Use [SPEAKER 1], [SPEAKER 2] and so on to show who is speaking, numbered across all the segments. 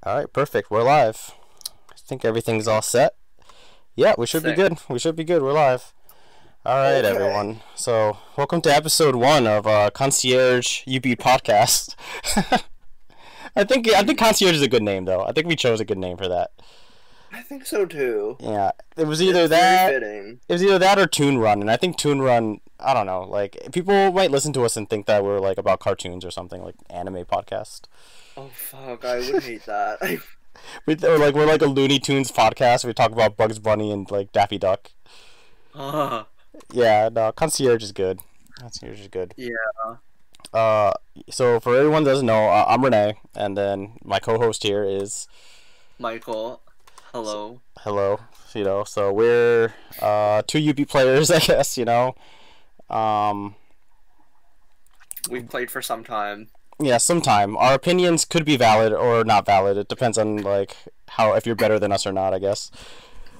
[SPEAKER 1] All right, perfect. We're live. I think everything's all set. Yeah, we should be
[SPEAKER 2] Sick.
[SPEAKER 1] good. We should be good. We're live. All right,
[SPEAKER 2] Okay.
[SPEAKER 1] everyone. So, welcome to episode 1 of Concierge Jubeat podcast. I think Concierge is a good name though. I think we chose a good name for that.
[SPEAKER 2] I think so too.
[SPEAKER 1] Yeah, it was either
[SPEAKER 2] It's very
[SPEAKER 1] that.
[SPEAKER 2] fitting.
[SPEAKER 1] It was either that or Toon Run, and I think Toon Run. I don't know. Like people might listen to us and think that we're like about cartoons or something, like anime podcast.
[SPEAKER 2] Oh fuck, I would hate that.
[SPEAKER 1] We're like a Looney Tunes podcast. We talk about Bugs Bunny and like Daffy Duck.
[SPEAKER 2] Ah,
[SPEAKER 1] Yeah, no, Concierge is good. Concierge is good.
[SPEAKER 2] yeah.
[SPEAKER 1] Uh, so for everyone that doesn't know, I'm Renee, and then my co-host here is
[SPEAKER 2] Michael, hello.
[SPEAKER 1] hello. So we're two UB players, I guess. Um,
[SPEAKER 2] We've played for some time.
[SPEAKER 1] yeah, sometime our opinions could be valid or not valid. It depends on like how if you're better than us or not, I guess.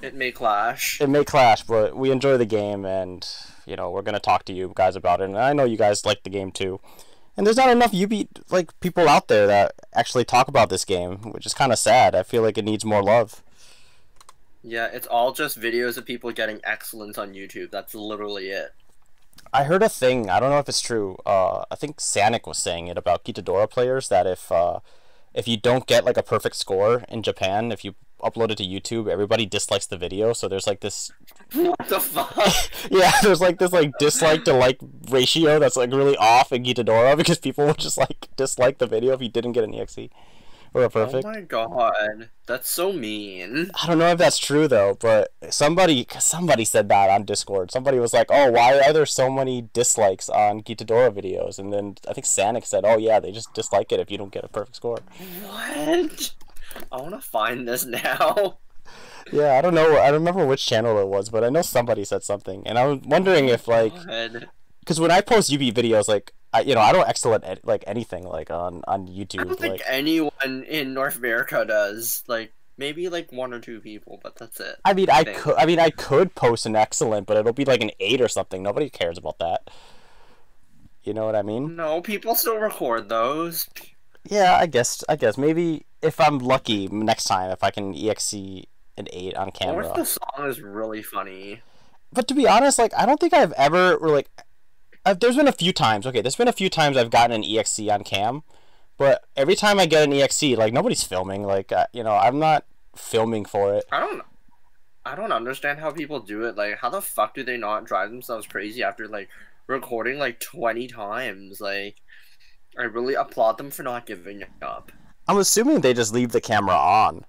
[SPEAKER 2] It may clash.
[SPEAKER 1] It may clash, but we enjoy the game, and we're gonna talk to you guys about it. And I know you guys like the game too. And there's not enough UB like people out there that actually talk about this game, which is kind of sad. I feel like it needs more love.
[SPEAKER 2] Yeah, it's all just videos of people getting excellence on YouTube. That's literally it.
[SPEAKER 1] I heard a thing. I don't know if it's true. I think Sanic was saying it about Kitadora players that if you don't get like a perfect score in Japan, if you upload it to YouTube, everybody dislikes the video. So there's like this,
[SPEAKER 2] What the fuck?
[SPEAKER 1] yeah, there's like this like dislike to like ratio that's like really off in Kitadora because people would just like dislike the video if you didn't get an EXE or a
[SPEAKER 2] Oh
[SPEAKER 1] perfect.
[SPEAKER 2] my god, that's so mean.
[SPEAKER 1] I don't know if that's true though, but somebody said that on Discord. Somebody was like, "Oh, why are there so many dislikes on Gitadora videos?" And then I think Sanic said, "Oh yeah, they just dislike it if you don't get a perfect score."
[SPEAKER 2] What? I want to find this now.
[SPEAKER 1] Yeah, I don't know. I don't remember which channel it was, but I know somebody said something, and I was wondering if like,
[SPEAKER 2] God.
[SPEAKER 1] because when I post UB videos, like I don't excel at like anything like on
[SPEAKER 2] I
[SPEAKER 1] YouTube.
[SPEAKER 2] don't think
[SPEAKER 1] Like,
[SPEAKER 2] anyone in North America does. Like, maybe like one or two people, but that's it.
[SPEAKER 1] I mean,
[SPEAKER 2] I
[SPEAKER 1] I
[SPEAKER 2] think.
[SPEAKER 1] could, I mean, I could post an excellent, but it'll be like an 8 or something. Nobody cares about that. You know what I mean?
[SPEAKER 2] No, people still record those.
[SPEAKER 1] Yeah, I guess maybe if I'm lucky next time if I can exe an 8 on
[SPEAKER 2] Or if
[SPEAKER 1] camera.
[SPEAKER 2] the song is really funny.
[SPEAKER 1] But to be honest, like I don't think I've ever or like there's been a few times. Okay, there's been a few times I've gotten an exe on cam, but every time I get an exe, like nobody's filming. Like I'm not filming for it.
[SPEAKER 2] I don't understand how people do it. Like, how the fuck do they not drive themselves crazy after like recording like 20 times? Like, I really applaud them for not giving up.
[SPEAKER 1] I'm assuming they just leave the camera on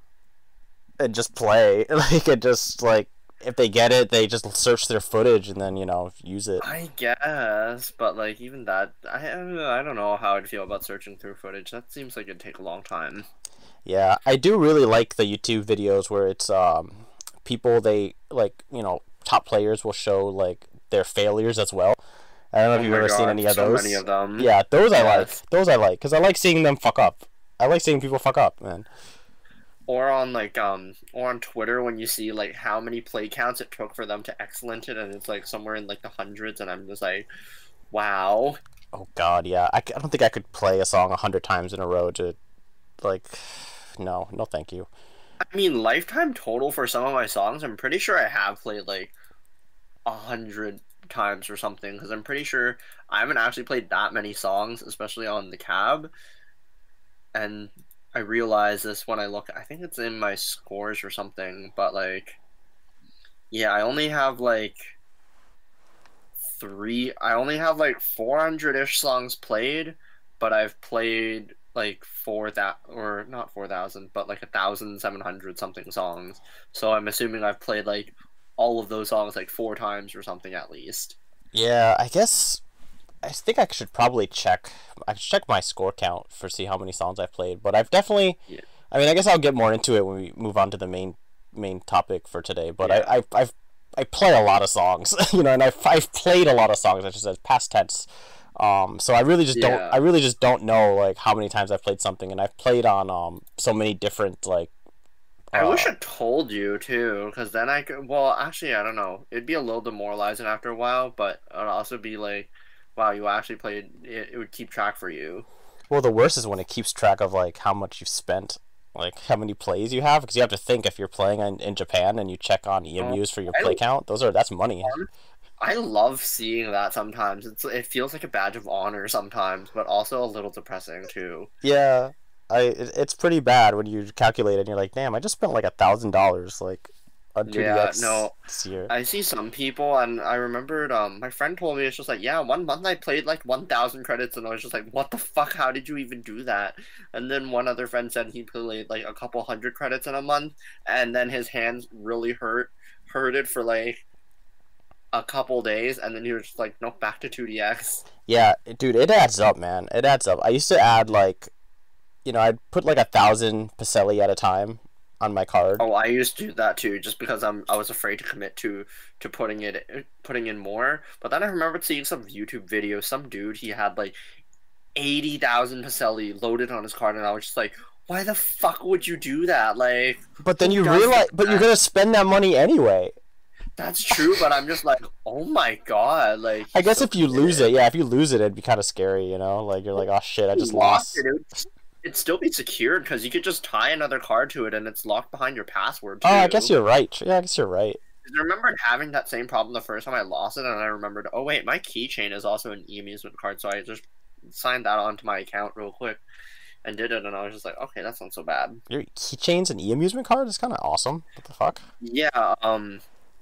[SPEAKER 1] and just play. Like it just like if they get it, they just search their footage and then use it.
[SPEAKER 2] I guess, but like even that, I don't know how I'd feel about searching through footage. That seems like it'd take a long time.
[SPEAKER 1] Yeah, I do really like the YouTube videos where it's people they like top players will show like their failures as well. I don't know if
[SPEAKER 2] Oh
[SPEAKER 1] you've
[SPEAKER 2] my
[SPEAKER 1] ever seen
[SPEAKER 2] god,
[SPEAKER 1] any of
[SPEAKER 2] so
[SPEAKER 1] those.
[SPEAKER 2] many of them.
[SPEAKER 1] Yeah, those I like.
[SPEAKER 2] Yes.
[SPEAKER 1] Those I like because I like seeing them fuck up. I like seeing people fuck up, man.
[SPEAKER 2] Or on or on Twitter when you see like how many play counts it took for them to excellent it, and it's like somewhere in like the hundreds, and I'm just like, wow.
[SPEAKER 1] Oh God, yeah. I don't think I could play a song 100 times in a row to like. No, no, thank you.
[SPEAKER 2] I mean, lifetime total for some of my songs, I'm pretty sure I have played like 100 times or something, because I'm pretty sure I haven't actually played that many songs, especially on the cab. And I realize this when I look. I think it's in my scores or something, but like, yeah, I only have like I only have like 400-ish songs played, but I've played like or not 4,000, but like 1,700 something songs. So I'm assuming I've played like all of those songs like 4 times or something at least.
[SPEAKER 1] Yeah, I guess. I think I should probably check. I should check my score count for see how many songs I've played. But I've definitely.
[SPEAKER 2] Yeah.
[SPEAKER 1] I mean, I guess I'll get more into it when we move on to the main topic for today. But
[SPEAKER 2] Yeah.
[SPEAKER 1] I play a lot of songs, and I've played a lot of songs. I just said past tense. So I really just don't.
[SPEAKER 2] Yeah.
[SPEAKER 1] I really just don't know like how many times I've played something, and I've played on so many different like.
[SPEAKER 2] I wish I told you too, because then I could. Well, actually, I don't know. It'd be a little demoralizing after a while, but it'd also be like, wow, you actually played. It would keep track for you.
[SPEAKER 1] Well, the worst is when it keeps track of like how much you've spent like how many plays you have, because you have to think if you're playing in Japan and you check on EMUs for your play count. That's money.
[SPEAKER 2] I love seeing that sometimes. It feels like a badge of honor sometimes, but also a little depressing too.
[SPEAKER 1] Yeah, it's pretty bad when you calculate it and you're like, damn, I just spent like $1,000 like on
[SPEAKER 2] Yeah,
[SPEAKER 1] 2DX
[SPEAKER 2] no,
[SPEAKER 1] this year.
[SPEAKER 2] I see some people, and I remembered, my friend told me it's just like, yeah, one month I played like 1,000 credits, and I was just like, what the fuck? How did you even do that? And then one other friend said he played like a couple hundred credits in a month, and then his hands really hurted for like a couple days, and then he was just like, nope, back to 2DX.
[SPEAKER 1] Yeah, dude, it adds up, man. It adds up. I used to add like, I'd put like 1,000 Pacelli at a time on my card.
[SPEAKER 2] Oh, I used to do that too, just because I was afraid to commit to putting in more. But then I remembered seeing some YouTube video. Some dude, he had like 80,000 Pacelli loaded on his card, and I was just like, why the fuck would you do that? Like,
[SPEAKER 1] but then you realize, but you're gonna spend that money anyway.
[SPEAKER 2] That's true, but I'm just like, oh my god, like.
[SPEAKER 1] I guess if you lose it, if you lose it, it'd be kind of scary, Like you're like, oh shit, I just lost.
[SPEAKER 2] It'd still be secured because you could just tie another card to it and it's locked behind your password too.
[SPEAKER 1] Oh, I guess you're right. Yeah, I guess you're right.
[SPEAKER 2] I remembered having that same problem the first time I lost it, and I remembered, oh wait, my keychain is also an e-amusement card, so I just signed that onto my account real quick and did it, and I was just like, okay, that's not so bad.
[SPEAKER 1] Your keychain's an e-amusement card is kind of awesome. What the fuck?
[SPEAKER 2] Yeah,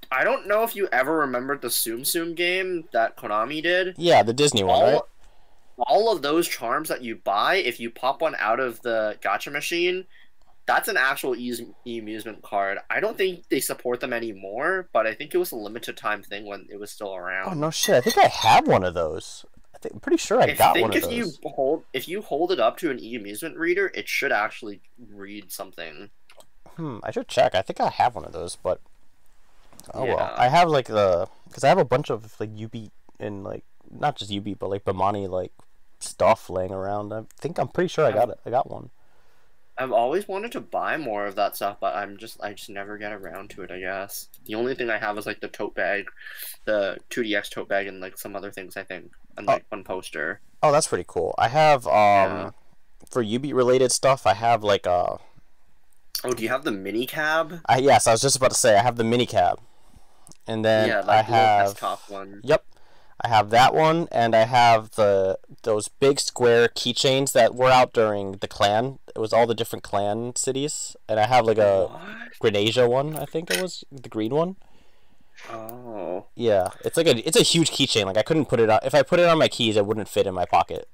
[SPEAKER 2] I don't know if you ever remembered the Tsum Tsum game that Konami did.
[SPEAKER 1] Yeah, the Disney one, right?
[SPEAKER 2] All of those charms that you buy, if you pop one out of the gacha machine, that's an actual e-amusement card. I don't think they support them anymore, but I think it was a limited time thing when it was still around.
[SPEAKER 1] Oh, no shit. I think I have one of those. I'm pretty sure I got one of those.
[SPEAKER 2] If you hold it up to an e-amusement reader, it should actually read something.
[SPEAKER 1] I should check. I think I have one of those, but... Oh,
[SPEAKER 2] yeah.
[SPEAKER 1] well. I have, like, because I have a bunch of, like, Jubeat and, like, not just Jubeat, but, like, bemani, like, stuff laying around. I'm pretty sure I got it. I got one.
[SPEAKER 2] I've always wanted to buy more of that stuff, but I just never get around to it, I guess. The only thing I have is, like, the tote bag, the 2DX tote bag, and, like, some other things, I think, and, like, one poster.
[SPEAKER 1] Oh, that's pretty cool. I have, for Jubeat-related stuff, I have, like, Oh,
[SPEAKER 2] do you have the mini cab?
[SPEAKER 1] Yes, I was just about to say, I have the mini cab. And then I have...
[SPEAKER 2] the top one.
[SPEAKER 1] Yep. I have that one, and I have those big square keychains that were out during the clan. It was all the different clan cities, and I have like a Grenasia one. I think it was the green one.
[SPEAKER 2] Oh.
[SPEAKER 1] Yeah, it's a huge keychain. Like I couldn't put it on. If I put it on my keys, it wouldn't fit in my pocket.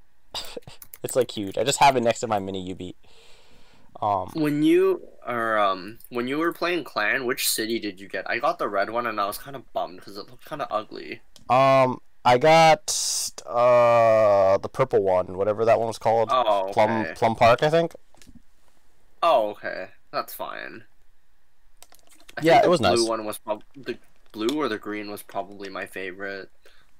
[SPEAKER 1] It's like huge. I just have it next to my mini Jubeat.
[SPEAKER 2] When you were playing clan, which city did you get? I got the red one, and I was kind of bummed because it looked kind of ugly.
[SPEAKER 1] I got the purple one, whatever that one was called.
[SPEAKER 2] Oh, okay.
[SPEAKER 1] Plum Park, I think.
[SPEAKER 2] Oh, okay, that's fine.
[SPEAKER 1] It was nice.
[SPEAKER 2] The blue or the green was probably my favorite.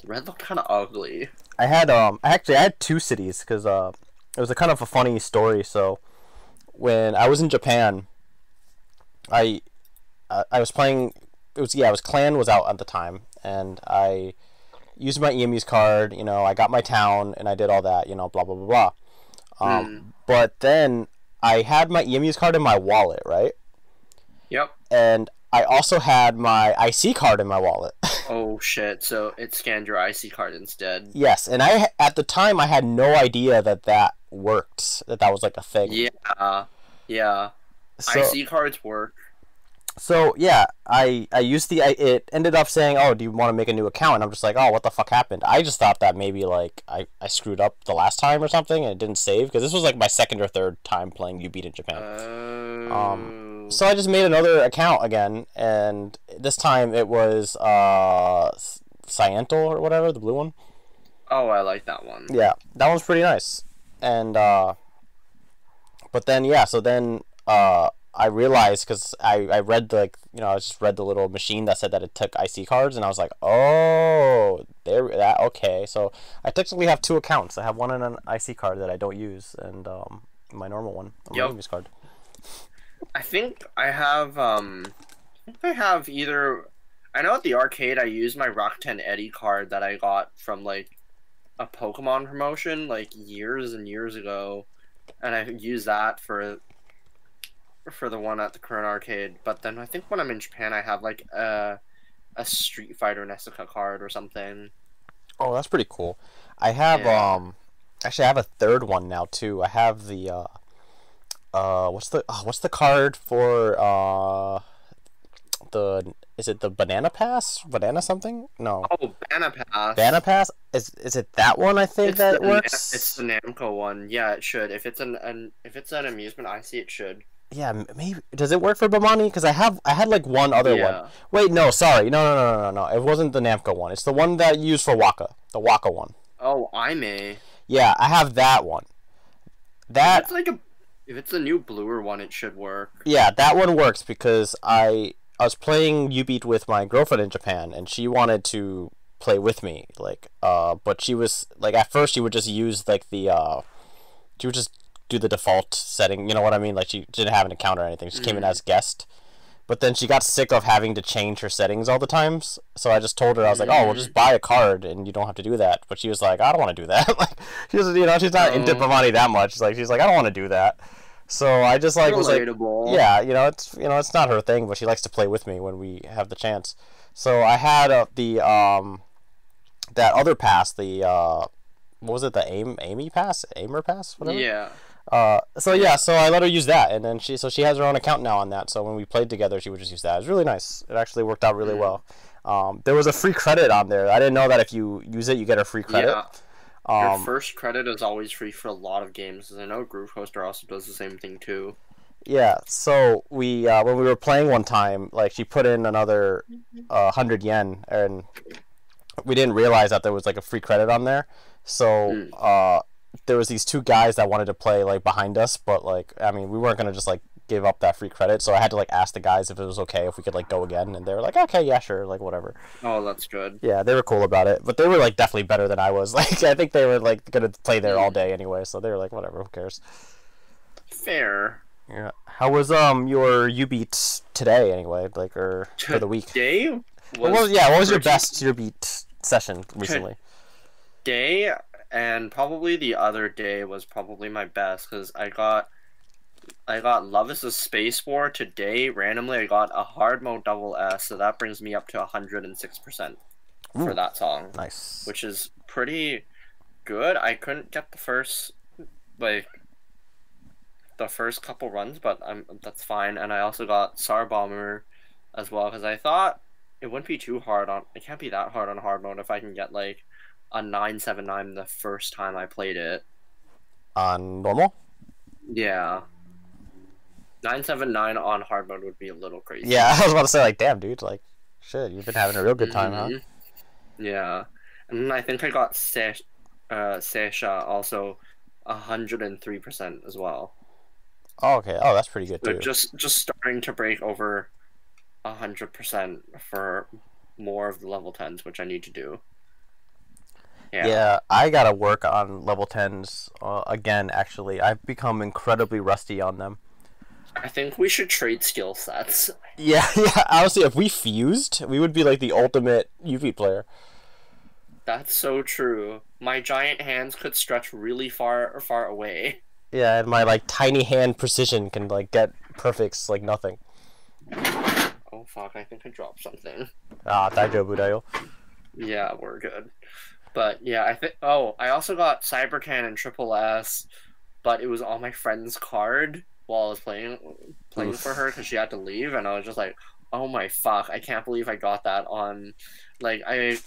[SPEAKER 2] The red looked kind of ugly.
[SPEAKER 1] I had two cities because it was a kind of a funny story. So when I was in Japan, I was playing. Clan was out at the time, and I used my EMU's card, I got my town, and I did all that, blah, blah, blah, blah. But then I had my EMU's card in my wallet, right?
[SPEAKER 2] Yep.
[SPEAKER 1] And I also had my IC card in my wallet.
[SPEAKER 2] Oh, shit. So it scanned your IC card instead.
[SPEAKER 1] Yes, and at the time, I had no idea that worked, that was, like, a thing.
[SPEAKER 2] Yeah. So, IC cards work.
[SPEAKER 1] So yeah, I used it ended up saying, oh, do you want to make a new account? And I'm just like, oh, what the fuck happened? I just thought that maybe like I screwed up the last time or something and it didn't save, because this was like my second or third time playing Jubeat in Japan. So I just made another account again, and this time it was Cyantal or whatever, the blue one.
[SPEAKER 2] Oh, I like that one.
[SPEAKER 1] Yeah, that one's pretty nice. And but then I realized, because I read I just read the little machine that said that it took IC cards, and I was like, oh, okay. So I technically have two accounts. I have one in an IC card that I don't use, and my normal one, my EMU's card.
[SPEAKER 2] I think I have either. I know at the arcade I used my Rakuten Eddie card that I got from like a Pokemon promotion like years and years ago, and I used that for for the one at the current arcade, but then I think when I'm in Japan, I have like a Street Fighter Nessica card or something.
[SPEAKER 1] Oh, that's pretty cool. I have
[SPEAKER 2] Yeah.
[SPEAKER 1] actually I have a third one now too. I have the what's the card for the is it the Banana Pass? Banana something? No.
[SPEAKER 2] Oh, Banana Pass.
[SPEAKER 1] Banana Pass? Is it that one I think that
[SPEAKER 2] It's
[SPEAKER 1] works?
[SPEAKER 2] the Namco one. Yeah, it should. If it's an amusement IC, it should.
[SPEAKER 1] Yeah, maybe does it work for bemani? Because I had like one other one.
[SPEAKER 2] Yeah.
[SPEAKER 1] Wait, no, sorry, no. It wasn't the Namco one. It's the one that you use for Waka, the Waka one.
[SPEAKER 2] Oh, I may.
[SPEAKER 1] Yeah, I have that one.
[SPEAKER 2] If
[SPEAKER 1] That
[SPEAKER 2] it's like a if it's the new bluer one, it should work.
[SPEAKER 1] yeah, that one works because I was playing Jubeat with my girlfriend in Japan, and she wanted to play with me, like but she was like at first she would just use like the she would just do the default setting, you know what I mean? Like she didn't have an account or anything. She came in
[SPEAKER 2] Mm.
[SPEAKER 1] as guest. But then she got sick of having to change her settings all the times. So I just told her, I was like, "Oh, we'll just
[SPEAKER 2] Mm.
[SPEAKER 1] buy a card and you don't have to do that." But she was like, "I don't want to do that." Like she's not into
[SPEAKER 2] Oh,
[SPEAKER 1] Pavani that much. She's like, "I don't want to do that." So I just like was like,
[SPEAKER 2] relatable.
[SPEAKER 1] "Yeah, it's not her thing, but she likes to play with me when we have the chance." So I had the that other pass, the what was it, the Amy pass, Aimer pass, whatever.
[SPEAKER 2] Yeah.
[SPEAKER 1] So yeah, so I let her use that, and then she has her own account now on that. So when we played together, she would just use that. It was really nice. It actually worked out really
[SPEAKER 2] Mm.
[SPEAKER 1] well. There was a free credit on there. I didn't know that if you use it, you get a free credit.
[SPEAKER 2] Yeah. Your
[SPEAKER 1] Um,
[SPEAKER 2] first credit is always free for a lot of games, because I know Groove Coaster also does the same thing too.
[SPEAKER 1] yeah. So we when we were playing one time, like she put in another 100 yen, and we didn't realize that there was like a free credit on there. So
[SPEAKER 2] Mm.
[SPEAKER 1] there was these two guys that wanted to play like behind us, but like I mean we weren't gonna just like give up that free credit, so I had to like ask the guys if it was okay if we could like go again, and they were like, okay, yeah, sure, like whatever.
[SPEAKER 2] Oh, that's good.
[SPEAKER 1] Yeah, they were cool about it, but they were like definitely better than I was. Like I think they were like gonna play there all
[SPEAKER 2] Mm.
[SPEAKER 1] day anyway, so they were like, whatever, who cares?
[SPEAKER 2] Fair.
[SPEAKER 1] Yeah. How was your U beat today anyway, like or for the week?
[SPEAKER 2] Today
[SPEAKER 1] What was your
[SPEAKER 2] pretty-
[SPEAKER 1] best U beat session recently?
[SPEAKER 2] day, and probably the other day was probably my best, because I got Love is a Space War today. Randomly, I got a hard mode double S, so that brings me up to 106% for
[SPEAKER 1] Ooh,
[SPEAKER 2] that song,
[SPEAKER 1] nice.
[SPEAKER 2] which is pretty good. I couldn't get like the first couple runs, but that's fine. And I also got Sar Bomber as well, because I thought it wouldn't be too hard on. It can't be that hard on hard mode if I can get like a 979 the first time I played it.
[SPEAKER 1] On normal?
[SPEAKER 2] Yeah. 979 on hard mode would be a little crazy.
[SPEAKER 1] Yeah, I was about to say like, damn, dude, like, shit, you've been having a real good time, huh?
[SPEAKER 2] Mhm. Yeah. And then I think I got Sesha also 103% as well.
[SPEAKER 1] Oh, okay. Oh, that's pretty good
[SPEAKER 2] So
[SPEAKER 1] too.
[SPEAKER 2] just starting to break over 100% for more of the level 10s, which I need to do. Yeah.
[SPEAKER 1] Yeah, I gotta work on level 10s again. Actually, I've become incredibly rusty on them.
[SPEAKER 2] I think we should trade skill sets.
[SPEAKER 1] Yeah, yeah. Honestly, if we fused, we would be like the ultimate UV player.
[SPEAKER 2] That's so true. My giant hands could stretch really far away.
[SPEAKER 1] Yeah, and my like tiny hand precision can like get perfects like nothing.
[SPEAKER 2] Oh fuck, I think I dropped something.
[SPEAKER 1] Ah, Daijobu da yo.
[SPEAKER 2] Yeah, we're good. But yeah, I also got Cyber Cannon Triple S, but it was on my friend's card while I was playing
[SPEAKER 1] Oof.
[SPEAKER 2] for her, because she had to leave, and I was just like, oh my fuck, I can't believe I got that on, like, it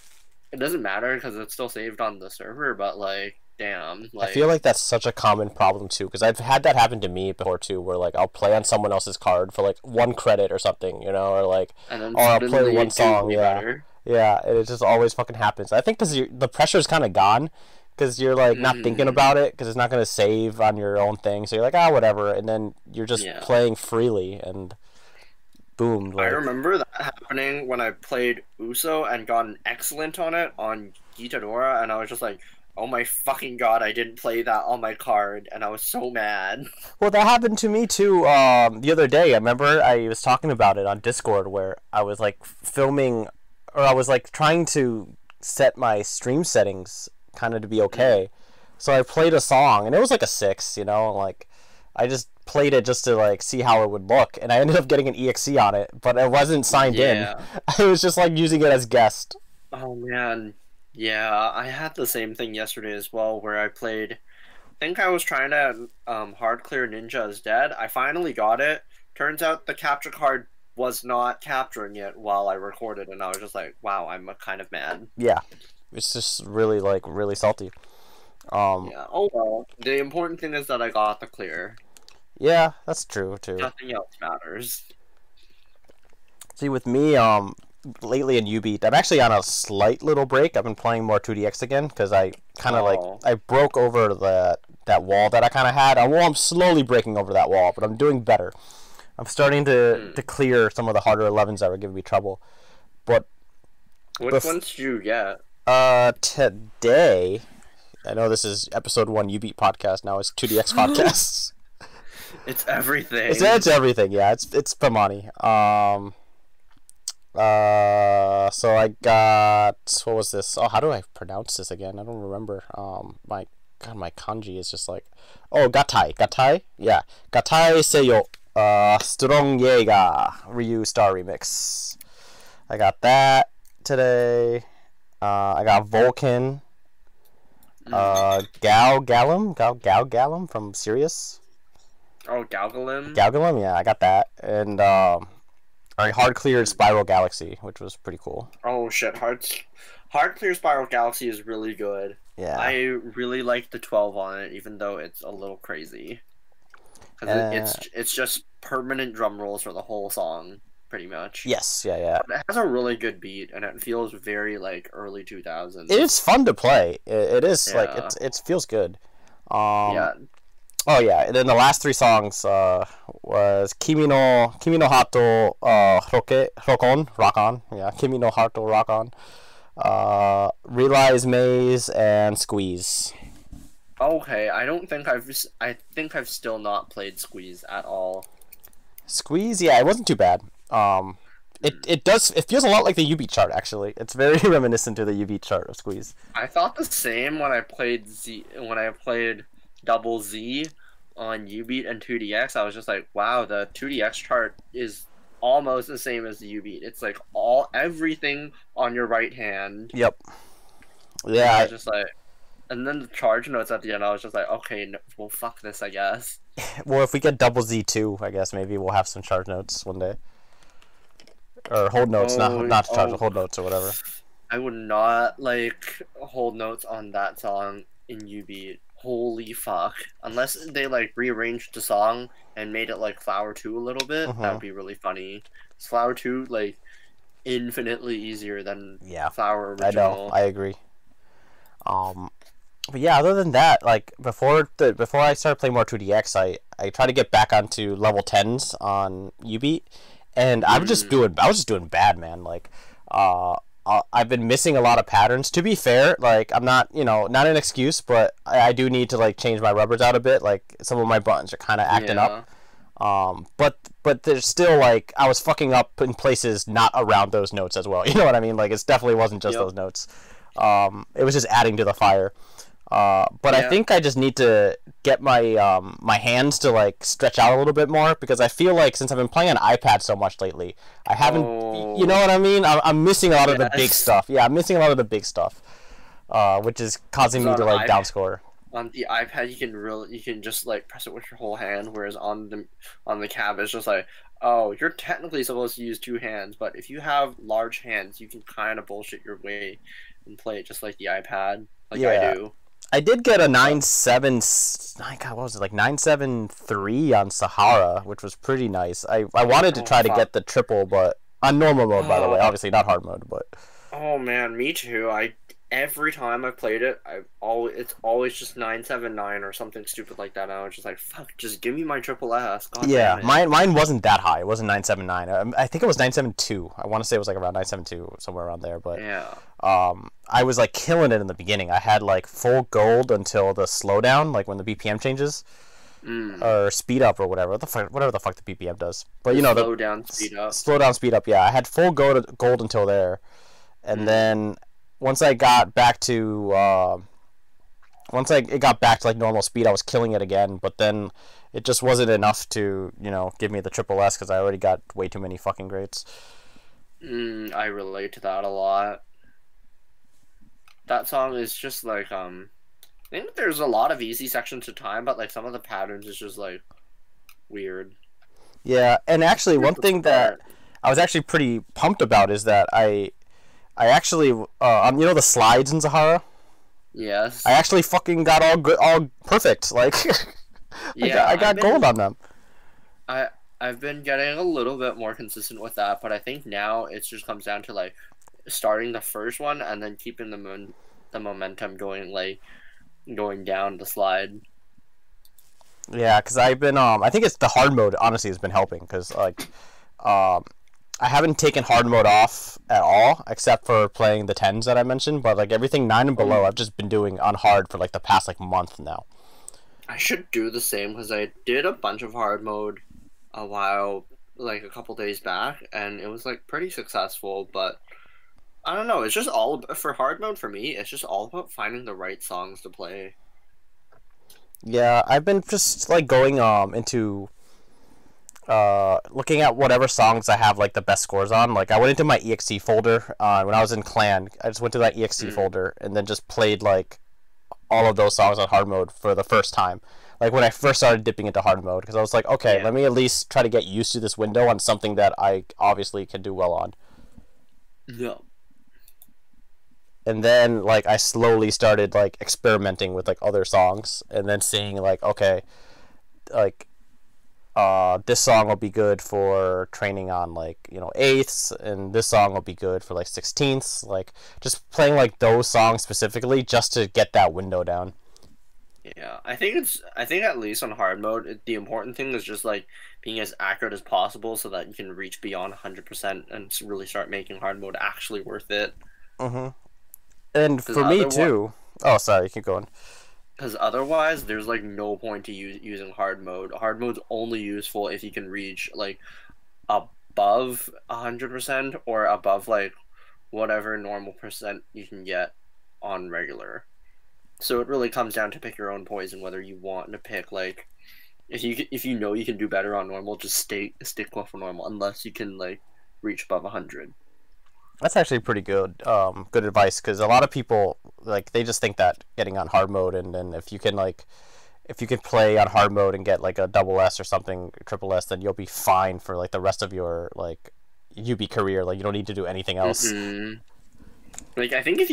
[SPEAKER 2] doesn't matter because it's still saved on the server, but like, damn,
[SPEAKER 1] I feel like that's such a common problem too, because I've had that happen to me before too, where like I'll play on someone else's card for like 1 credit or something, you know, or like,
[SPEAKER 2] and then
[SPEAKER 1] or I'll play
[SPEAKER 2] suddenly
[SPEAKER 1] one
[SPEAKER 2] it
[SPEAKER 1] song,
[SPEAKER 2] do
[SPEAKER 1] yeah.
[SPEAKER 2] better.
[SPEAKER 1] Yeah, and it just always fucking happens. I think because the pressure's kind of gone, because you're like not thinking
[SPEAKER 2] Mhm.
[SPEAKER 1] about it, because it's not gonna save on your own thing. So you're like, ah, whatever, and then you're just
[SPEAKER 2] Yeah.
[SPEAKER 1] playing freely, and boom,
[SPEAKER 2] I
[SPEAKER 1] like,
[SPEAKER 2] remember that happening when I played Uso and got an excellent on it on Gitadora, and I was just like, oh my fucking god, I didn't play that on my card, and I was so mad.
[SPEAKER 1] well, that happened to me too. The other day, I remember I was talking about it on Discord, where I was like filming, or I was like trying to set my stream settings kind of to be okay. So I played a song, and it was like a 6, you know, like. I just played it just to like see how it would look, and I ended up getting an EXE on it, but it wasn't signed in. I was just like using it as guest.
[SPEAKER 2] Oh man, yeah, I had the same thing yesterday as well, where I played. I think I was trying to hard clear Ninja is Dead. I finally got it. Turns out the capture card was not capturing it while I recorded, and I was just like, wow, I'm kind of mad.
[SPEAKER 1] Yeah, it's just really like really salty.
[SPEAKER 2] Yeah. Oh well. The important thing is that I got the clear.
[SPEAKER 1] Yeah, that's true too.
[SPEAKER 2] Nothing else matters.
[SPEAKER 1] See, with me, lately in Jubeat, I'm actually on a slight little break. I've been playing more 2DX again because I kind of like I broke over that wall that I kind of had. I'm slowly breaking over that wall, but I'm doing better. I'm starting to clear some of the harder 11s that were giving me trouble. But
[SPEAKER 2] which ones did you get?
[SPEAKER 1] Today, I know this is episode 1 Jubeat podcast. Now it's 2DX podcasts.
[SPEAKER 2] It's everything.
[SPEAKER 1] It's everything. Yeah, it's bemani. So I got, what was this? Oh, how do I pronounce this again? I don't remember. My kanji is just like, oh, gatai, yeah, gatai seyo, strong Jaeger Ryu Star Remix. I got that today. I got Vulcan, Galgalum from Sirius.
[SPEAKER 2] Oh, Galgalum,
[SPEAKER 1] yeah, I got that, and hard cleared Spiral Galaxy, which was pretty cool.
[SPEAKER 2] Oh shit, hard clear Spiral Galaxy is really good.
[SPEAKER 1] Yeah,
[SPEAKER 2] I really like the 12 on it, even though it's a little crazy. Because it's just permanent drum rolls for the whole song, pretty much.
[SPEAKER 1] Yes, yeah.
[SPEAKER 2] But it has a really good beat, and it feels very like early 2000s.
[SPEAKER 1] It's fun to play. It is like it feels good.
[SPEAKER 2] Yeah.
[SPEAKER 1] Oh yeah, and then the last 3 songs was Kimi no Hato Rock On. Yeah, Kimi no Hato Rock On. Realize Maze and Squeeze.
[SPEAKER 2] Okay, I think I've still not played Squeeze at all.
[SPEAKER 1] Squeeze, yeah, it wasn't too bad. It feels a lot like the Jubeat chart actually. It's very reminiscent to the Jubeat chart of Squeeze.
[SPEAKER 2] I thought the same when I played Double Z on Jubeat and 2DX. I was just like, wow, the 2DX chart is almost the same as the Jubeat. It's like everything on your right hand.
[SPEAKER 1] Yep. Yeah.
[SPEAKER 2] I was just like, and then the charge notes at the end. I was just like, okay, no, well, fuck this, I guess.
[SPEAKER 1] Well, if we get Double Z2, I guess maybe we'll have some charge notes one day, or hold notes, not charge, hold notes or whatever.
[SPEAKER 2] I would not like hold notes on that song in Jubeat. Holy fuck. Unless they like rearranged the song and made it like Flower 2 a little bit, that would be really funny. Flower 2 like infinitely easier than Flower original.
[SPEAKER 1] I know, I agree. But yeah, other than that, like before I started playing more 2DX, I tried to get back onto level 10s on Jubeat, and I was just doing bad, man. Like I've been missing a lot of patterns. To be fair, like I'm not, not an excuse, but I do need to like change my rubbers out a bit. Like some of my buttons are kind of acting up. But there's still like I was fucking up in places not around those notes as well. You know what I mean? Like it definitely wasn't just those notes. It was just adding to the fire. But I think I just need to get my my hands to like stretch out a little bit more, because I feel like since I've been playing on iPad so much lately, I haven't, you know what I mean? I'm missing a lot of the big stuff. Yeah, I'm missing a lot of the big stuff, which is causing me to like downscore.
[SPEAKER 2] On the iPad, you can just like press it with your whole hand, whereas on the cab it's just like, oh, you're technically supposed to use 2 hands, but if you have large hands, you can kind of bullshit your way and play it just like the iPad, like I do. I
[SPEAKER 1] did get a 973 on Sahara, which was pretty nice. I wanted to try to get the triple, but on normal mode, by the way, obviously not hard mode, but.
[SPEAKER 2] Oh man, me too. Every time I've played it, it's always just 979 or something stupid like that. And I was just like, fuck, just give me my triple S. God damn it.
[SPEAKER 1] Mine wasn't that high. It wasn't 979. I think it was 972. I want to say it was like around 972, somewhere around there. But I was like killing it in the beginning. I had like full gold until the slowdown, like when the BPM changes. Or speed up or whatever the fuck the BPM does. But the
[SPEAKER 2] slow down, speed up.
[SPEAKER 1] Yeah, I had full gold until there, and then once I got back to Once it got back to like normal speed, I was killing it again. But then it just wasn't enough to give me the triple S because I already got way too many fucking grades.
[SPEAKER 2] I relate to that a lot. That song is just like I think there's a lot of easy sections of time, but like some of the patterns is just like weird.
[SPEAKER 1] Yeah, and actually one thing that I was actually pretty pumped about is that I actually the slides in Zahara.
[SPEAKER 2] Yes.
[SPEAKER 1] I actually fucking got all good, all perfect. Like,
[SPEAKER 2] Yeah,
[SPEAKER 1] I got gold on them.
[SPEAKER 2] I've been getting a little bit more consistent with that, but I think now it just comes down to like starting the first one and then keeping the momentum going, like going down the slide.
[SPEAKER 1] Yeah, because I've been I think it's the hard mode honestly has been helping because like I haven't taken hard mode off at all except for playing the tens that I mentioned, but like everything 9 and below I've just been doing on hard for like the past like month now.
[SPEAKER 2] I should do the same because I did a bunch of hard mode a while, like a couple days back, and it was like pretty successful. But I don't know. It's just all for hard mode for me. It's just all about finding the right songs to play.
[SPEAKER 1] Yeah, I've been just like going into looking at whatever songs I have like the best scores on. Like I went into my exe folder when I was in clan. I just went to that exe folder and then just played like all of those songs on hard mode for the first time. Like when I first started dipping into hard mode, because I was like, okay, let me at least try to get used to this window on something that I obviously can do well on.
[SPEAKER 2] Yeah.
[SPEAKER 1] And then like I slowly started like experimenting with like other songs, and then seeing like, okay, like this song will be good for training on like eighths, and this song will be good for like sixteenths. Like just playing like those songs specifically just to get that window down.
[SPEAKER 2] Yeah, I think at least on hard mode, the important thing is just like being as accurate as possible so that you can reach beyond 100% and really start making hard mode actually worth it.
[SPEAKER 1] Mm-hmm. And for me too. Oh, sorry, keep going.
[SPEAKER 2] Because otherwise, there's like no point to using hard mode. Hard mode's only useful if you can reach like above 100% or above like whatever normal percent you can get on regular. So it really comes down to pick your own poison, whether you want to pick like if you know you can do better on normal, just stick with normal unless you can like reach above 100.
[SPEAKER 1] That's actually pretty good good advice, because a lot of people like they just think that getting on hard mode, and then if you can play on hard mode and get like a double S or something, triple S, then you'll be fine for like the rest of your like UB career. Like you don't need to do anything else.
[SPEAKER 2] Mm-hmm. Like I think if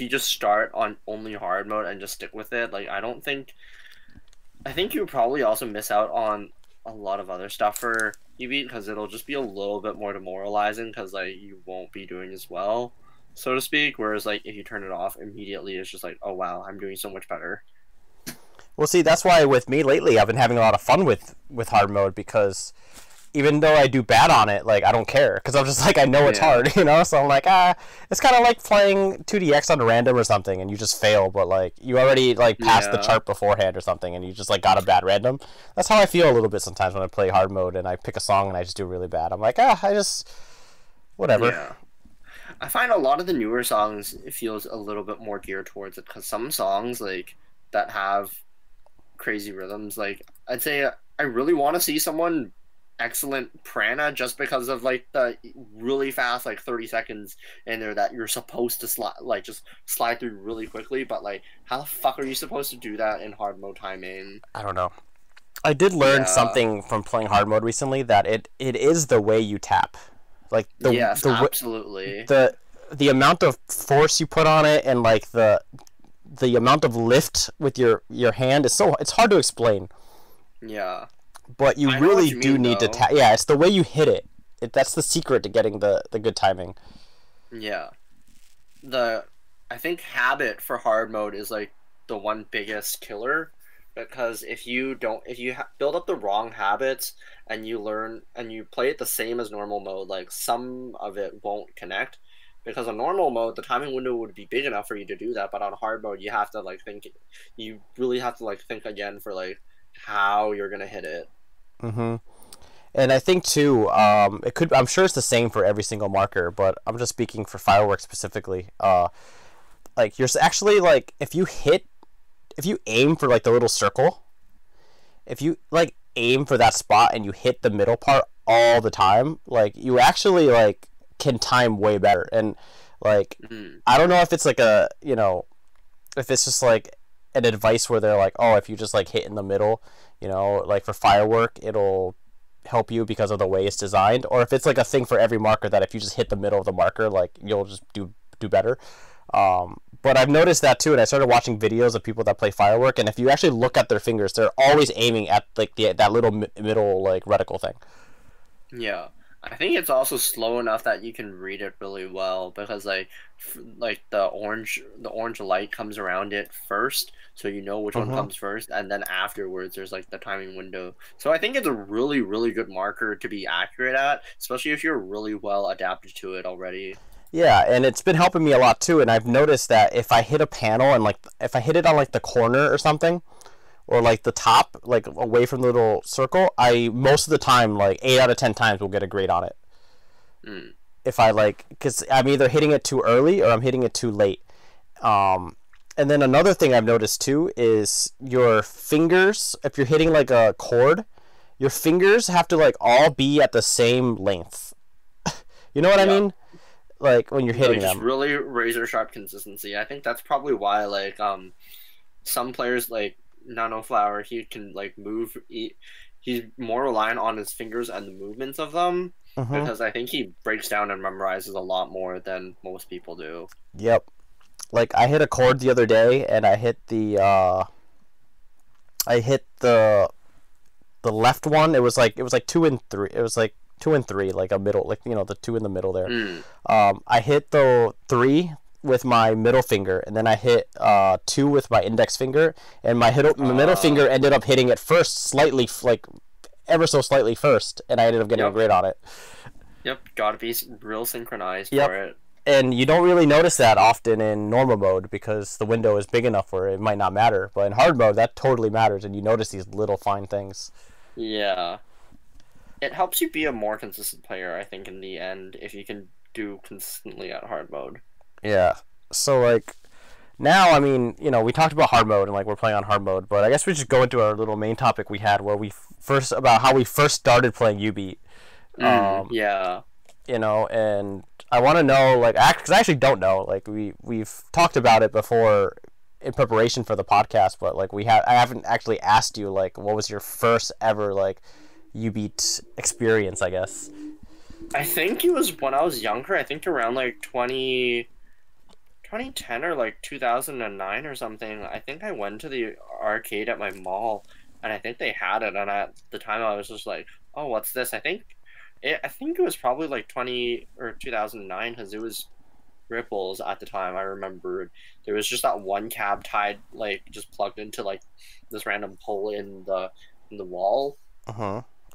[SPEAKER 2] you just start on only hard mode and just stick with it, like I think you would probably also miss out on a lot of other stuff for UB, because it'll just be a little bit more demoralizing because like you won't be doing as well, so to speak. Whereas like if you turn it off immediately, it's just like, oh wow, I'm doing so much better.
[SPEAKER 1] Well, see, that's why with me lately, I've been having a lot of fun with hard mode, because even though I do bad on it, like I don't care, because I'm just like I know it's hard, So I'm like, it's kind of like playing 2DX on random or something, and you just fail, but like you already like passed the chart beforehand or something, and you just like got a bad random. That's how I feel a little bit sometimes when I play hard mode and I pick a song and I just do really bad. I'm like, I just whatever.
[SPEAKER 2] Yeah. I find a lot of the newer songs, it feels a little bit more geared towards it, because some songs like that have crazy rhythms, like I'd say I really want to see someone excellent prana just because of like the really fast like 30 seconds in there that you're supposed to slide through really quickly, but like how the fuck are you supposed to do that in hard mode timing?
[SPEAKER 1] I don't know. I did learn something from playing hard mode recently, that it is the way you tap. Like
[SPEAKER 2] absolutely.
[SPEAKER 1] The amount of force you put on it, and like the amount of lift with your hand is it's hard to explain.
[SPEAKER 2] Yeah.
[SPEAKER 1] But you really do need to tap. Yeah, it's the way you hit it. That's the secret to getting the good timing.
[SPEAKER 2] Yeah. I think habit for hard mode is like the one biggest killer, because if you build up the wrong habits and you play it the same as normal mode, like some of it won't connect, because on normal mode the timing window would be big enough for you to do that, but on hard mode you have to like you really have to like think again for like how you're gonna hit it.
[SPEAKER 1] Mm-hmm. And I think too, I'm sure it's the same for every single marker, but I'm just speaking for fireworks specifically. Like you're actually like, if you hit if you aim for like the little circle, if you like aim for that spot and you hit the middle part all the time, like you actually like can time way better. And like I don't know if it's like a, you know, if it's just like an advice where they're like, oh, if you just like hit in the middle, you know, like for firework, it'll help you because of the way it's designed, or if it's like a thing for every marker that if you just hit the middle of the marker, like you'll just do better. But I've noticed that too, and I started watching videos of people that play firework, and if you actually look at their fingers, they're always aiming at like that little middle like reticle thing.
[SPEAKER 2] Yeah, I think it's also slow enough that you can read it really well because like the orange light comes around it first, so you know which one comes first, and then afterwards there's like the timing window. So I think it's a really really good marker to be accurate at, especially if you're really well adapted to it already.
[SPEAKER 1] Yeah, and it's been helping me a lot too. And I've noticed that if I hit a panel and like if I hit it on like the corner or something, or like the top, like away from the little circle, I most of the time, like 8 out of 10 times, will get a grade on it. If I like, because I'm either hitting it too early or I'm hitting it too late. And then another thing I've noticed too is your fingers. If you're hitting like a chord, your fingers have to like all be at the same length. You know what I mean? Like when you're hitting
[SPEAKER 2] just
[SPEAKER 1] them.
[SPEAKER 2] really razor sharp consistency. I think that's probably why like some players like Nano Flower, he can like move. He's more reliant on his fingers and the movements of them because I think he breaks down and memorizes a lot more than most people do.
[SPEAKER 1] Yep. Like I hit a chord the other day, and I hit the left one. It was like 2 and 3. It was like 2 and 3, like a middle, like, you know, the 2 in the middle there. I hit the 3 with my middle finger, and then I hit 2 with my index finger, and my middle finger ended up hitting it first, slightly, like ever so slightly first, and I ended up getting a grade on it.
[SPEAKER 2] Yep, gotta be real synchronized for it.
[SPEAKER 1] And you don't really notice that often in normal mode because the window is big enough where it might not matter, but in hard mode that totally matters, and you notice these little fine things.
[SPEAKER 2] Yeah. It helps you be a more consistent player, I think, in the end, if you can do consistently at hard mode.
[SPEAKER 1] Yeah. So, like, now, I mean, you know, we talked about hard mode and, like, we're playing on hard mode, but I guess we should go into our little main topic we had where about how we first started playing Jubeat.
[SPEAKER 2] Yeah.
[SPEAKER 1] You know, and I want to know, like, because I actually don't know. Like, we've talked about it before in preparation for the podcast, but, like, I haven't actually asked you, like, what was your first ever, like, Jubeat experience, I guess.
[SPEAKER 2] I think it was when I was younger. I think around like 2010 or like 2009 or something. I think I went to the arcade at my mall, and I think they had it. And at the time, I was just like, "Oh, what's this?" I think it was probably like 2009 because it was Ripples at the time. I remembered there was just that one cab tied, like just plugged into like this random pole in the wall.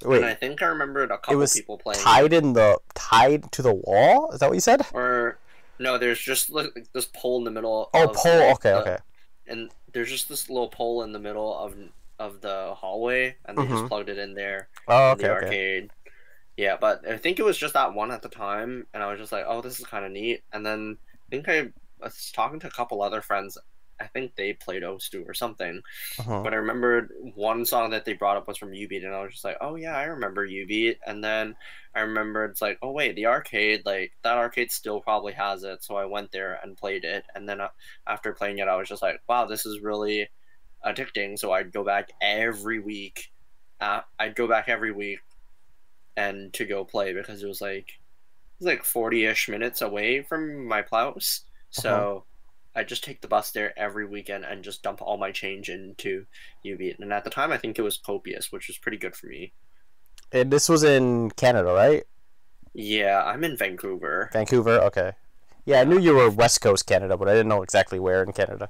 [SPEAKER 1] Wait,
[SPEAKER 2] and I think I remembered a couple people playing.
[SPEAKER 1] Tied to the wall? Is that what you said?
[SPEAKER 2] Or no, there's just like this pole in the middle.
[SPEAKER 1] Oh, pole. Okay.
[SPEAKER 2] And there's just this little pole in the middle of the hallway, and they just plugged it in there.
[SPEAKER 1] Oh,
[SPEAKER 2] in the arcade. Yeah, but I think it was just that one at the time, and I was just like, "Oh, this is kind of neat." And then I think I was talking to a couple other friends. I think they played Ostu or something. But I remembered one song that they brought up was from Jubeat, and I was just like, oh yeah, I remember Jubeat. And then I remembered it's like, oh wait, the arcade, like that arcade still probably has it. So I went there and played it. And then after playing it, I was just like, wow, this is really addicting. So I'd go back every week. And to go play because it was like 40-ish minutes away from my house. So I just take the bus there every weekend and just dump all my change into Jubeat. And at the time, I think it was copious, which was pretty good for me.
[SPEAKER 1] And this was in Canada, right?
[SPEAKER 2] Yeah, I'm in Vancouver.
[SPEAKER 1] Vancouver, okay. Yeah, I knew you were West Coast Canada, but I didn't know exactly where in Canada.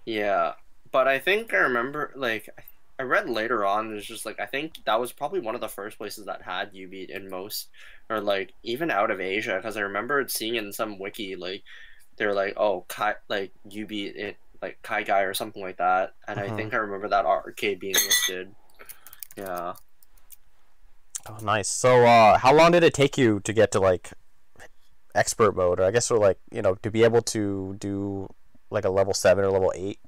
[SPEAKER 2] Yeah, but I think I remember, like, I read later on, it's just like, I think that was probably one of the first places that had Jubeat in most, or like, even out of Asia, because I remember seeing in some wiki, like, they're like, oh, like Jubeat, it like Kai Guy or something like that, and I think I remember that arcade being listed. Yeah.
[SPEAKER 1] Oh, nice. So, how long did it take you to get to like expert mode, or I guess, or like, you know, to be able to do like a level 7 or level 8?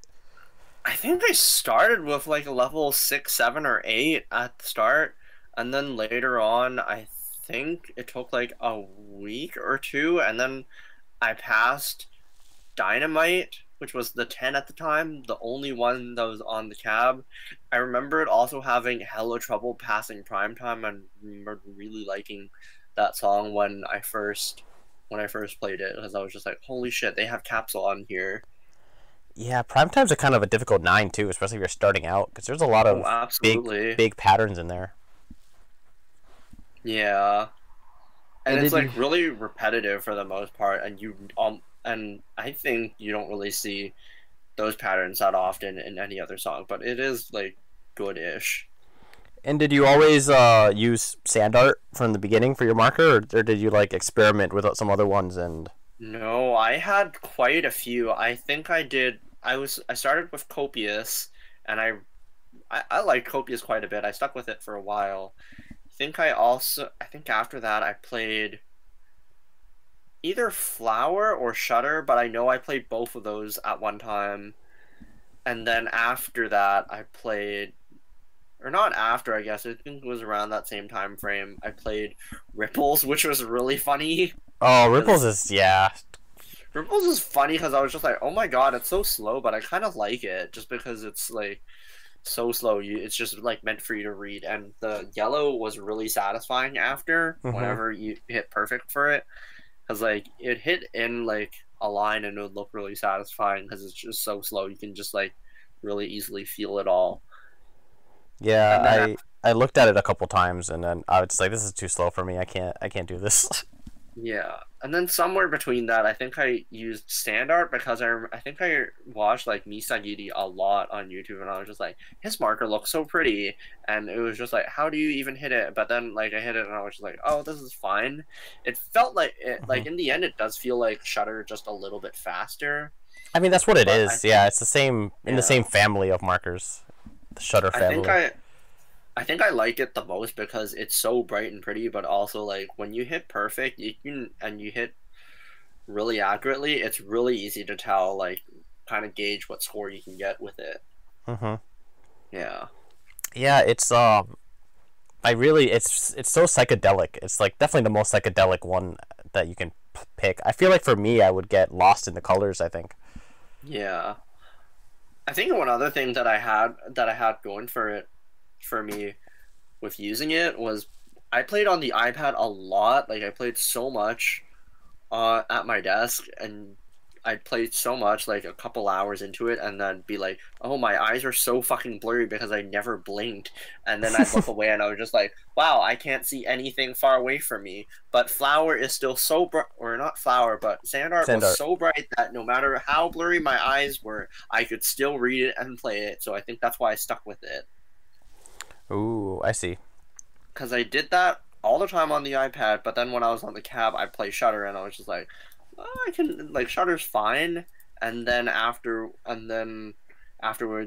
[SPEAKER 2] I think I started with like a level 6, 7, or 8 at the start, and then later on, I think it took like a week or two, and then I passed Dynamite, which was the 10 at the time, the only one that was on the cab. I remember it also having hella trouble passing prime time, and remember really liking that song when I first played it, because I was just like, holy shit, they have Capsule on here.
[SPEAKER 1] Yeah, prime times are kind of a difficult nine too, especially if you're starting out, because there's a lot
[SPEAKER 2] Oh,
[SPEAKER 1] of
[SPEAKER 2] absolutely.
[SPEAKER 1] big patterns in there.
[SPEAKER 2] Yeah. And
[SPEAKER 1] And
[SPEAKER 2] it's
[SPEAKER 1] did you?
[SPEAKER 2] like really repetitive for the most part, and I think you don't really see those patterns that often in any other song, but it is like good-ish.
[SPEAKER 1] And did you always use sand art from the beginning for your marker, or did you like experiment with some other ones? And
[SPEAKER 2] No, I had quite a few. I think I did. I started with Copious, and I liked Copious quite a bit. I stuck with it for a while. I think after that I played either Flower or Shutter, but I know I played both of those at one time. And then after that I played, or not after, I guess I think it was around that same time frame, I played Ripples, which was really funny.
[SPEAKER 1] oh, Ripples
[SPEAKER 2] 'Cause
[SPEAKER 1] is yeah.
[SPEAKER 2] Ripples is funny because I was just like, oh my god, it's so slow, but I kind of like it just because it's like so slow. It's just like meant for you to read, and the yellow was really satisfying after
[SPEAKER 1] Mm-hmm.
[SPEAKER 2] whenever you hit perfect for it, because like it hit in like a line and it would look really satisfying because it's just so slow. You can just like really easily feel it all,
[SPEAKER 1] Yeah,
[SPEAKER 2] and then
[SPEAKER 1] I looked at it a couple times, and then I was like, this is too slow for me. I can't do this.
[SPEAKER 2] yeah, and then somewhere between that, I think I used sand art because I think I watched like Misagiri a lot on YouTube, and I was just like, his marker looks so pretty, and it was just like, how do you even hit it? But then like I hit it, and I was just like, oh, this is fine. It felt like it,
[SPEAKER 1] hmm
[SPEAKER 2] like in the end, it does feel like Shutter just a little bit faster,
[SPEAKER 1] I mean, that's what it
[SPEAKER 2] but
[SPEAKER 1] is. Yeah, it's the same in the
[SPEAKER 2] yeah,
[SPEAKER 1] same family of markers, the Shutter
[SPEAKER 2] I think
[SPEAKER 1] family.
[SPEAKER 2] I think I like it the most because it's so bright and pretty, but also like when you hit perfect, you hit really accurately, it's really easy to tell, like, kind of gauge what score you can get with it.
[SPEAKER 1] hmm
[SPEAKER 2] Yeah.
[SPEAKER 1] Yeah, it's I really it's so psychedelic. It's like definitely the most psychedelic one that you can pick. I feel like for me, I would get lost in the colors. I think.
[SPEAKER 2] Yeah. I think one other thing that I had going for it for me with using it was I played on the iPad a lot. Like I played so much at my desk, and I'd play so much, like a couple hours into it, and then be like, "Oh, my eyes are so fucking blurry because I never blinked." And then I'd look away, and I was just like, "Wow, I can't see anything far away from me." But Flower is still so bright, or not Flower, but Sand Art
[SPEAKER 1] Sand
[SPEAKER 2] was
[SPEAKER 1] art.
[SPEAKER 2] so bright that no matter how blurry my eyes were, I could still read it and play it. So I think that's why I stuck with it,
[SPEAKER 1] Ooh, I see.
[SPEAKER 2] because I did that all the time on the iPad. But then when I was on the cab, I play Shutter, and I was just like, I can, like, Shutter's fine. And then afterwards,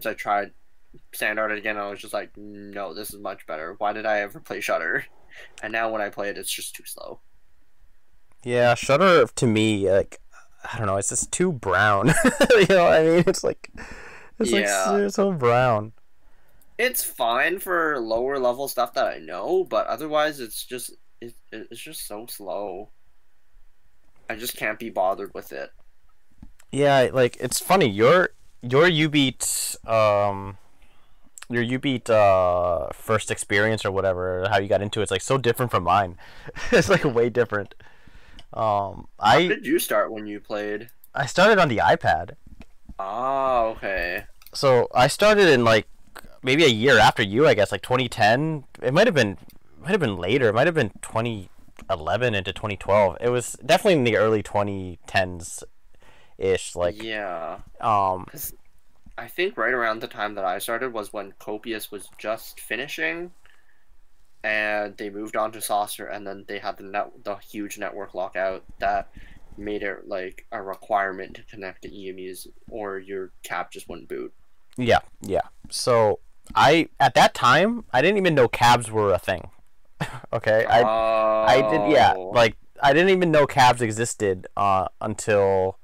[SPEAKER 2] I tried Sand Art again. I was just like, no, this is much better. Why did I ever play Shutter? And now when I play it, it's just too slow.
[SPEAKER 1] Yeah, Shutter to me, like I don't know, it's just too brown. You know what I mean? It's like
[SPEAKER 2] Yeah,
[SPEAKER 1] so brown.
[SPEAKER 2] it's fine for lower level stuff that I know, but otherwise, it's just so slow. I just can't be bothered with it.
[SPEAKER 1] Yeah, like it's funny. Your Ubeat first experience or whatever, how you got into it's like so different from mine. It's like way different. Um,
[SPEAKER 2] How
[SPEAKER 1] I
[SPEAKER 2] did you start when you played?
[SPEAKER 1] I started on the iPad,
[SPEAKER 2] Ah, okay.
[SPEAKER 1] so I started in like maybe a year after you, I guess, like 2010. It might have been later. It might have been 2011 into 2012. It was definitely in the early 2010s ish. Like,
[SPEAKER 2] Yeah.
[SPEAKER 1] um,
[SPEAKER 2] 'Cause I think right around the time that I started was when Copious was just finishing, and they moved on to Saucer, and then they had the huge network lockout that made it like a requirement to connect to EMUs, or your cap just wouldn't boot.
[SPEAKER 1] yeah, yeah. So I at that time I didn't even know cabs were a thing. Okay, I did, yeah,
[SPEAKER 2] Oh,
[SPEAKER 1] like I didn't even know cabs existed until,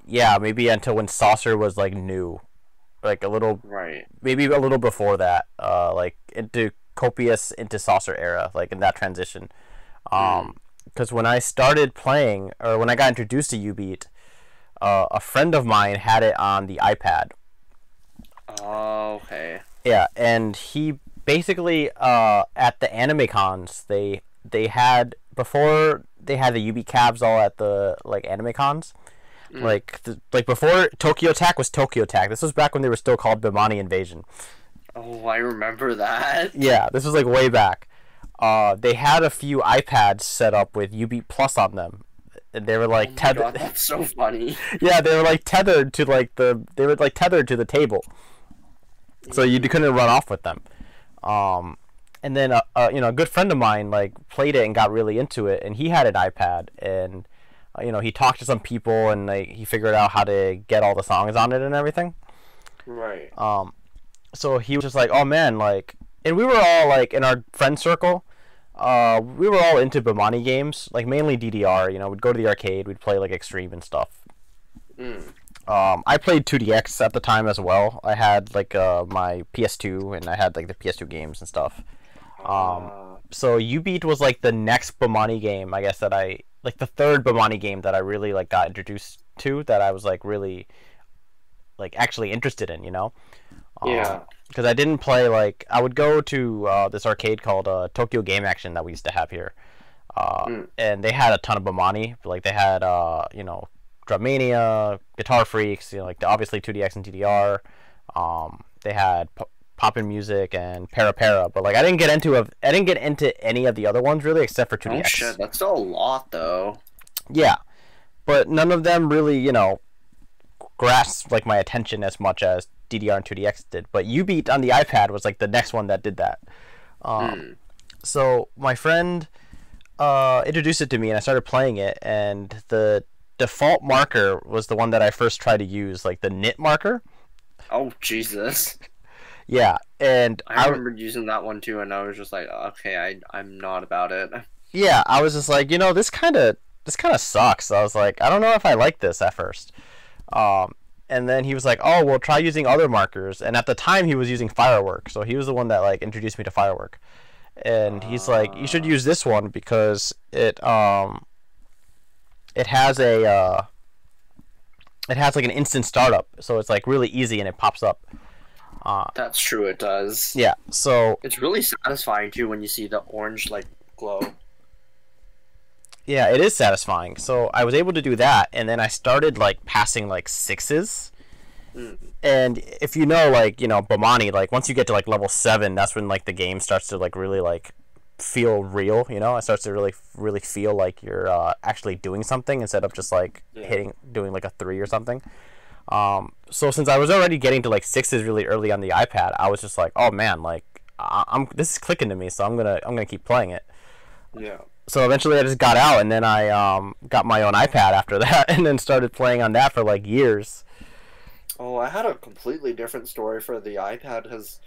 [SPEAKER 1] yeah, maybe until when Saucer was like new. like a little,
[SPEAKER 2] Right.
[SPEAKER 1] maybe a little before that, like into Copious into Saucer era, like in that transition.
[SPEAKER 2] Mm.
[SPEAKER 1] Because when I started playing, or when I got introduced to Ubeat, a friend of mine had it on the iPad.
[SPEAKER 2] Oh, okay.
[SPEAKER 1] Yeah, and he basically at the anime cons they had, before they had the Ubeat cabs all at the like anime cons.
[SPEAKER 2] Mm.
[SPEAKER 1] Like before Tokyo Attack was Tokyo Attack. This was back when they were still called Bemani Invasion.
[SPEAKER 2] Oh, I remember that.
[SPEAKER 1] Yeah, this was like way back. They had a few iPads set up with Ubeat Plus on them. And they were like
[SPEAKER 2] Oh my
[SPEAKER 1] tethered.
[SPEAKER 2] god, that's so funny.
[SPEAKER 1] Yeah, they were like tethered to like the table, so you couldn't run off with them. And then a good friend of mine like played it and got really into it, and he had an iPad, and he talked to some people and like he figured out how to get all the songs on it and everything.
[SPEAKER 2] Right.
[SPEAKER 1] So he was just like, oh man, like, and we were all like in our friend circle. We were all into Bemani games, like mainly DDR. We'd go to the arcade, we'd play like Extreme and stuff.
[SPEAKER 2] Mm.
[SPEAKER 1] I played 2DX at the time as well. I had like my PS2, and I had like the PS2 games and stuff. So Ubeat was like the next Bemani game, I guess, that I like, the third Bemani game that I really like got introduced to, that I was like really like actually interested in.
[SPEAKER 2] Yeah.
[SPEAKER 1] Because I didn't play, like, I would go to this arcade called Tokyo Game Action that we used to have here. And they had a ton of Bemani. Like, they had, Drumania, Guitar Freaks, like, obviously 2DX and TDR. They had Poppin' Music and Para Para. But, like, I didn't get into any of the other ones, really, except for 2DX.
[SPEAKER 2] Oh, shit. That's still a lot, though.
[SPEAKER 1] Yeah. But none of them really, grasped, like, my attention as much as DDR and 2DX did. But Ubeat on the iPad was like the next one that did that. So my friend introduced it to me, and I started playing it, and the default marker was the one that I first tried to use, like the knit marker.
[SPEAKER 2] Oh, Jesus.
[SPEAKER 1] Yeah, and
[SPEAKER 2] I remember using that one too, and I was just like, okay, I'm not about it.
[SPEAKER 1] Yeah, I was just like, this kind of sucks. I was like, I don't know if I like this at first. And then he was like, oh, well, try using other markers. And at the time, he was using Firework. So he was the one that, like, introduced me to Firework. And he's like, you should use this one because it has like, an instant startup. So it's, like, really easy and it pops up.
[SPEAKER 2] That's true, it does.
[SPEAKER 1] Yeah, so...
[SPEAKER 2] It's really satisfying, too, when you see the orange, like, glow.
[SPEAKER 1] Yeah, it is satisfying. So I was able to do that, and then I started like passing like 6s. And if like Bemani, like once you get to like level 7, that's when like the game starts to like really like feel real. It starts to really feel like you're actually doing something instead of just like doing like a 3 or something. So since I was already getting to like 6s really early on the iPad, I was just like, oh man, like this is clicking to me, so I'm gonna keep playing it.
[SPEAKER 2] Yeah.
[SPEAKER 1] So eventually I just got out, and then I got my own iPad after that, and then started playing on that for like years.
[SPEAKER 2] Oh, I had a completely different story for the iPad, because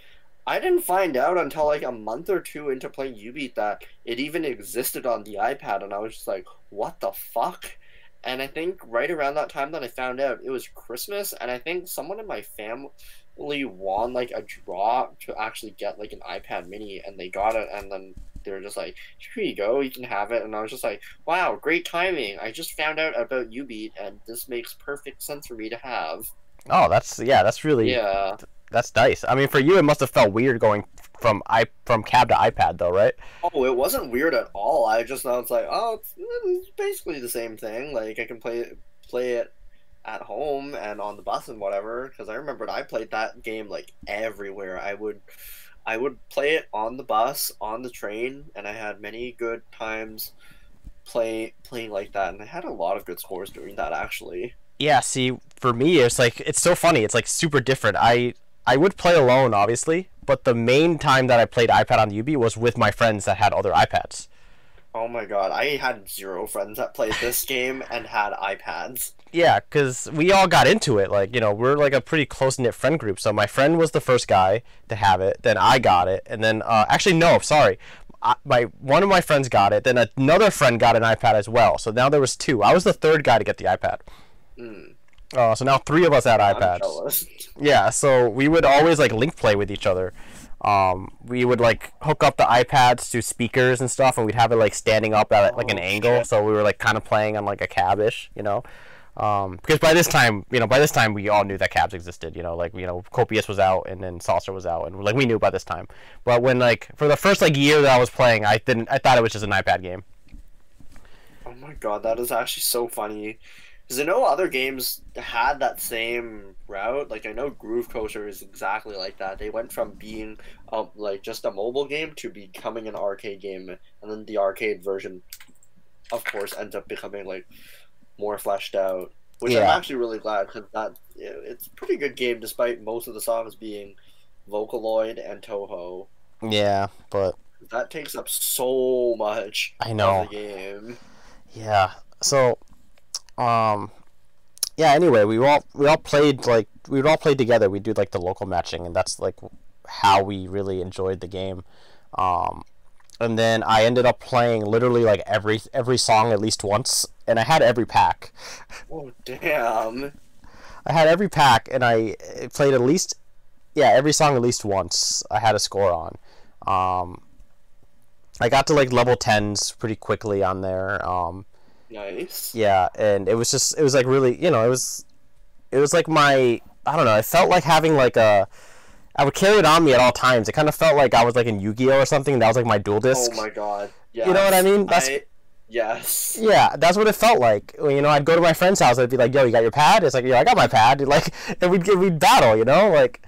[SPEAKER 2] I didn't find out until like a month or two into playing Ubeat that it even existed on the iPad, and I was just like, what the fuck? And I think right around that time that I found out, it was Christmas, and I think someone in my family won like a draw to actually get like an iPad mini, and they got it, and then they were just like, here you go, you can have it. And I was just like, wow, great timing. I just found out about Ubeat, and this makes perfect sense for me to have.
[SPEAKER 1] Oh, that's really...
[SPEAKER 2] Yeah.
[SPEAKER 1] That's nice. I mean, for you, it must have felt weird going from cab to iPad, though, right?
[SPEAKER 2] Oh, it wasn't weird at all. I just thought it's like, oh, it's basically the same thing. Like, I can play it at home and on the bus and whatever. Because I remembered I played that game like everywhere. I would play it on the bus, on the train, and I had many good times playing like that. And I had a lot of good scores doing that, actually.
[SPEAKER 1] Yeah, see, for me, it's like, it's so funny. It's like super different. I would play alone, obviously, but the main time that I played iPad on the UB was with my friends that had other iPads.
[SPEAKER 2] Oh my god, I had 0 friends that played this game and had iPads.
[SPEAKER 1] Yeah, because we all got into it. Like, we're like a pretty close-knit friend group. So my friend was the first guy to have it, then I got it, and then, actually, no, sorry. One of my friends got it, then another friend got an iPad as well. So now there was 2. I was the third guy to get the iPad. So now three of us had
[SPEAKER 2] I'm
[SPEAKER 1] iPads.
[SPEAKER 2] jealous.
[SPEAKER 1] Yeah, so we would always like link play with each other. We would like hook up the iPads to speakers and stuff, and we'd have it like standing up at like an
[SPEAKER 2] Oh
[SPEAKER 1] angle,
[SPEAKER 2] shit.
[SPEAKER 1] so we were like kind of playing on like a cab-ish, you know. Because by this time we all knew that cabs existed, you know, like Copious was out and then Saucer was out, and like we knew by this time. But when like for the first like year that I was playing, I thought it was just an iPad game.
[SPEAKER 2] Oh my god, that is actually so funny. Because I know other games had that same route. Like I know Groove Coaster is exactly like that. They went from being like just a mobile game to becoming an arcade game, and then the arcade version, of course, ends up becoming like more fleshed out. Which I'm
[SPEAKER 1] Yeah,
[SPEAKER 2] actually really glad because it's a pretty good game despite most of the songs being Vocaloid and Toho.
[SPEAKER 1] yeah, but
[SPEAKER 2] That takes up so much
[SPEAKER 1] I
[SPEAKER 2] of the
[SPEAKER 1] know.
[SPEAKER 2] game.
[SPEAKER 1] Yeah. So, um, yeah. Anyway, we all played like we would all play together. We do like the local matching, and that's like how we really enjoyed the game. Um, and then I ended up playing literally like every song at least once, and I had every pack.
[SPEAKER 2] Oh damn.
[SPEAKER 1] I had every pack, and I played at least every song at least once. I had a score on. Um, I got to like level tens pretty quickly on there.
[SPEAKER 2] Nice.
[SPEAKER 1] Yeah, and it was like really, it was like my, I don't know, it felt like having like a, I would carry it on me at all times. It kind of felt like I was like in Yu-Gi-Oh or something. That was like my dual
[SPEAKER 2] Oh
[SPEAKER 1] disc.
[SPEAKER 2] my god.
[SPEAKER 1] You know what I
[SPEAKER 2] Yes.
[SPEAKER 1] mean?
[SPEAKER 2] Yes.
[SPEAKER 1] Yeah, that's what it felt like. I'd go to my friend's house. I'd be like, "Yo, you got your pad?" It's like, "Yo, I got my pad." Like, and we'd battle. Like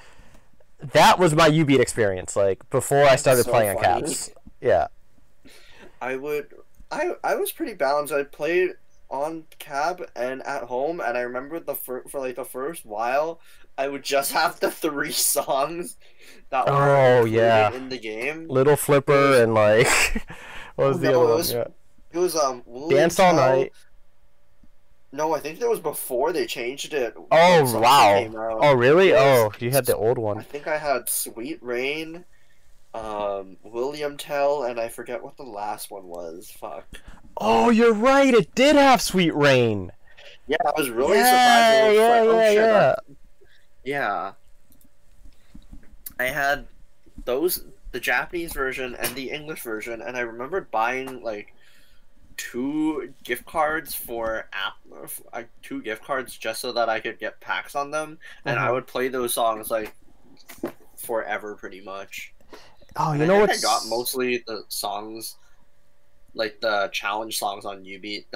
[SPEAKER 1] that was my U-Beat experience. Like before I
[SPEAKER 2] That's
[SPEAKER 1] started
[SPEAKER 2] so
[SPEAKER 1] playing on
[SPEAKER 2] funny.
[SPEAKER 1] caps. Yeah.
[SPEAKER 2] I would I was pretty balanced. I played on cab and at home, and I remember for like the first while I would just have the three songs that were
[SPEAKER 1] Oh
[SPEAKER 2] included
[SPEAKER 1] yeah,
[SPEAKER 2] in the game.
[SPEAKER 1] Little
[SPEAKER 2] It was
[SPEAKER 1] Flipper and like what
[SPEAKER 2] oh
[SPEAKER 1] was the
[SPEAKER 2] no,
[SPEAKER 1] other one? Yeah,
[SPEAKER 2] it was William
[SPEAKER 1] Dance All
[SPEAKER 2] Tell.
[SPEAKER 1] Night.
[SPEAKER 2] No, I think that was before they changed it when
[SPEAKER 1] Oh
[SPEAKER 2] Saucer
[SPEAKER 1] wow.
[SPEAKER 2] came out.
[SPEAKER 1] Oh really?
[SPEAKER 2] It was
[SPEAKER 1] Oh, you had the old
[SPEAKER 2] I
[SPEAKER 1] one.
[SPEAKER 2] think I had Sweet Rain, William Tell, and I forget what the last one was. Fuck.
[SPEAKER 1] Oh, you're right. It did have Sweet Rain.
[SPEAKER 2] Yeah, I was really surprised.
[SPEAKER 1] Yeah,
[SPEAKER 2] It was
[SPEAKER 1] yeah,
[SPEAKER 2] like, oh
[SPEAKER 1] yeah,
[SPEAKER 2] shit,
[SPEAKER 1] yeah.
[SPEAKER 2] yeah. I had the Japanese version and the English version, and I remembered buying like two gift cards just so that I could get packs on them, and I
[SPEAKER 1] Mhm.
[SPEAKER 2] would play those songs like forever, pretty much.
[SPEAKER 1] Oh,
[SPEAKER 2] And
[SPEAKER 1] you
[SPEAKER 2] I
[SPEAKER 1] know
[SPEAKER 2] think I got
[SPEAKER 1] what's
[SPEAKER 2] mostly the songs, like the challenge songs on Ubeat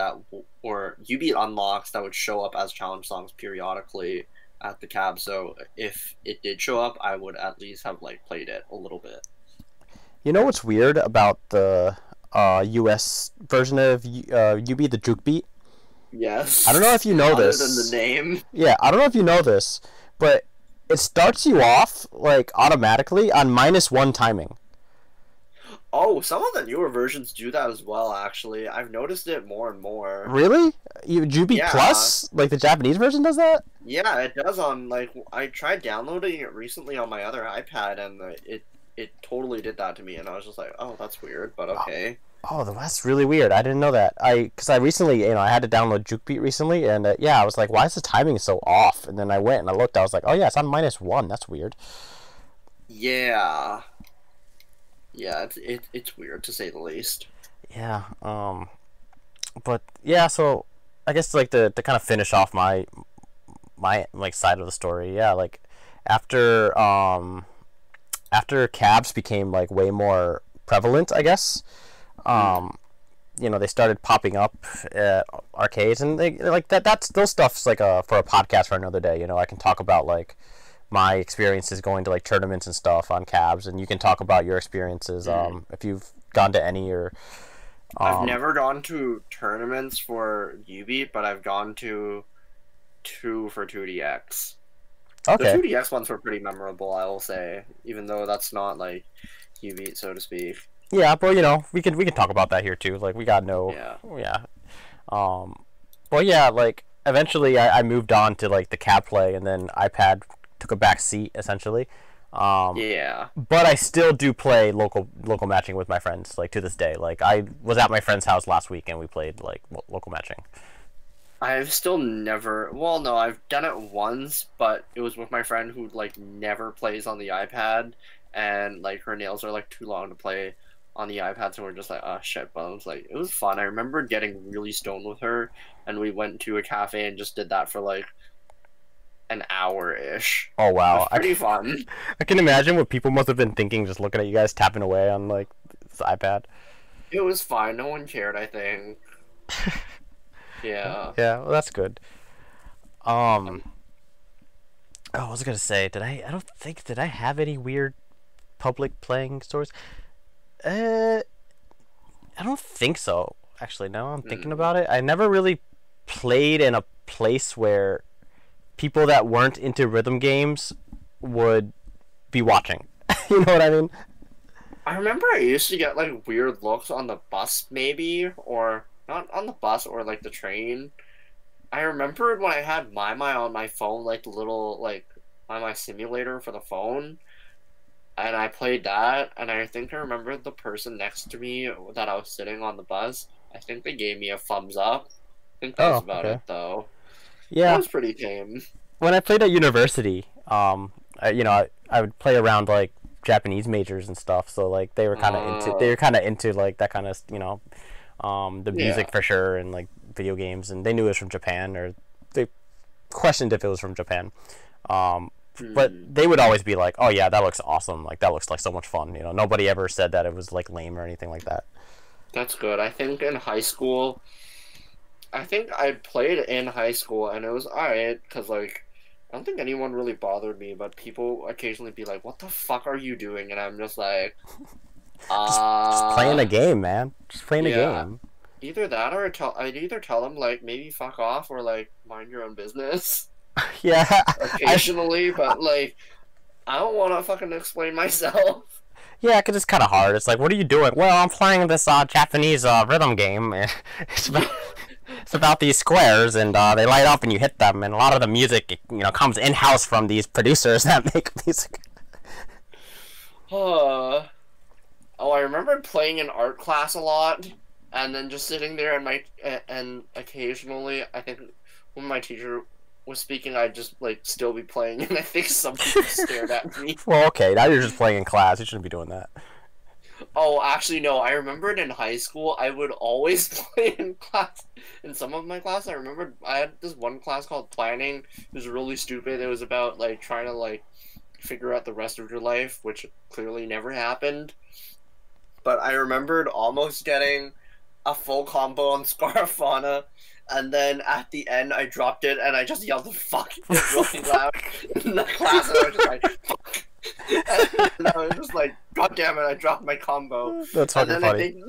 [SPEAKER 2] or Ubeat unlocks that would show up as challenge songs periodically at the cab. So if it did show up, I would at least have like played it a little bit.
[SPEAKER 1] you know what's weird about the US version of UB the Juke Beat? I don't know
[SPEAKER 2] Yes.
[SPEAKER 1] if you know
[SPEAKER 2] Other than the
[SPEAKER 1] this.
[SPEAKER 2] name.
[SPEAKER 1] Yeah, I don't know if you know this, but it starts you off like automatically on -1 timing.
[SPEAKER 2] Oh, some of the newer versions do that as well, actually. I've noticed it more and more.
[SPEAKER 1] Really? Jubeat
[SPEAKER 2] Yeah.
[SPEAKER 1] Plus, like the Japanese version, does that?
[SPEAKER 2] Yeah, it does on like I tried downloading it recently on my other iPad and it totally did that to me and I was just like, "Oh, that's weird, but okay."
[SPEAKER 1] Oh, that's really weird. I didn't know that. Because I recently, I had to download Jukebeat recently, and yeah, I was like, why is the timing so off? And then I went and I looked. I was like, oh yeah, it's on -1. That's weird.
[SPEAKER 2] Yeah. Yeah, it's weird to say the least.
[SPEAKER 1] Yeah. But yeah, so I guess like to kind of finish off my like side of the story. Yeah, like after after cabs became like way more prevalent, I guess.
[SPEAKER 2] Mm.
[SPEAKER 1] They started popping up at arcades, and they like that's those stuff's like for a podcast for another day. I can talk about like my experiences going to like tournaments and stuff on cabs, and you can talk about your experiences
[SPEAKER 2] Mm.
[SPEAKER 1] if you've gone to any or
[SPEAKER 2] I've
[SPEAKER 1] um
[SPEAKER 2] never gone to tournaments for Ubeat, but I've gone to two for 2DX. The
[SPEAKER 1] okay.
[SPEAKER 2] 2DX ones were pretty memorable, I will say, even though that's not like Ubeat, so to speak.
[SPEAKER 1] Yeah, but we can talk about that here too. Like we got no,
[SPEAKER 2] Yeah.
[SPEAKER 1] yeah. Um, but yeah, like eventually I moved on to like the cab play, and then iPad took a back seat essentially.
[SPEAKER 2] Yeah.
[SPEAKER 1] But I still do play local matching with my friends like to this day. Like I was at my friend's house last week and we played like local matching.
[SPEAKER 2] I've still never. Well, no, I've done it once, but it was with my friend who like never plays on the iPad, and like her nails are like too long to play on the iPad, so we're just like, oh shit. But it was like it was fun. I remember getting really stoned with her, and we went to a cafe and just did that for like an hour ish.
[SPEAKER 1] Oh
[SPEAKER 2] It was
[SPEAKER 1] wow,
[SPEAKER 2] pretty fun.
[SPEAKER 1] I can imagine what people must have been thinking just looking at you guys tapping away on like this iPad.
[SPEAKER 2] It was fine. No one cared. I think. Yeah.
[SPEAKER 1] Yeah, well, that's good. Um, oh, what was I gonna say? Did I? I don't think did I have any weird public playing stores? Uh, I don't think so. Actually, no. I'm thinking
[SPEAKER 2] Mm.
[SPEAKER 1] about it. I never really played in a place where people that weren't into rhythm games would be watching. You know what I mean?
[SPEAKER 2] I remember I used to get like weird looks on the bus, maybe, or not on the bus or like the train. I remembered when I had My on my phone, like the little like My simulator for the phone, and I played that, and I think I remembered the person next to me that I was sitting on the bus. I think they gave me a thumbs up. I think that was
[SPEAKER 1] Oh,
[SPEAKER 2] about
[SPEAKER 1] okay.
[SPEAKER 2] it though. That
[SPEAKER 1] Yeah.
[SPEAKER 2] was pretty tame.
[SPEAKER 1] When I played at university, I would play around like Japanese majors and stuff. So like they
[SPEAKER 2] Uh,
[SPEAKER 1] were kind of into like that kind of the
[SPEAKER 2] yeah.
[SPEAKER 1] music for sure and like video games, and they knew it was from Japan, or they questioned if it was from Japan. Um, but
[SPEAKER 2] Hmm.
[SPEAKER 1] they would always be like, "Oh yeah, that looks awesome! Like that looks like so much fun." Nobody ever said that it was like lame or anything like that.
[SPEAKER 2] That's good. I think in high school, I think I played in high school and it was alright because like I don't think anyone really bothered me, but people occasionally be like, "What the fuck are you doing?" And I'm just like,
[SPEAKER 1] Just playing a game, man. Just playing a
[SPEAKER 2] yeah."
[SPEAKER 1] game.
[SPEAKER 2] Either that or I'd either tell them like maybe fuck off or like mind your own business
[SPEAKER 1] Yeah, I
[SPEAKER 2] occasionally, but like I don't want to fucking explain myself.
[SPEAKER 1] yeah, cause it's kind of hard. It's like, what are you doing? Well, I'm playing this Japanese rhythm game. It's about it's about these squares, and they light up, and you hit them, and a lot of the music, comes in house from these producers that make music.
[SPEAKER 2] Uh, Oh, I remember playing in art class a lot, and then just sitting there and and occasionally, I think when my teacher was speaking, I'd just like still be playing, and I think some people stared at me.
[SPEAKER 1] Well, okay, now you're just playing in class. You shouldn't be doing that.
[SPEAKER 2] Oh, actually, no. I remembered in high school, I would always play in class. In some of my class, I remember I had this one class called planning. It was really stupid. It was about like trying to like figure out the rest of your life, which clearly never happened. But I remembered almost getting a full combo on Scarafana, and then at the end I dropped it and I just yelled the fuck really loud in the class, and I was just like fuck. And I was just like, God damn it, I dropped my combo.
[SPEAKER 1] That's
[SPEAKER 2] And
[SPEAKER 1] fucking
[SPEAKER 2] then
[SPEAKER 1] funny.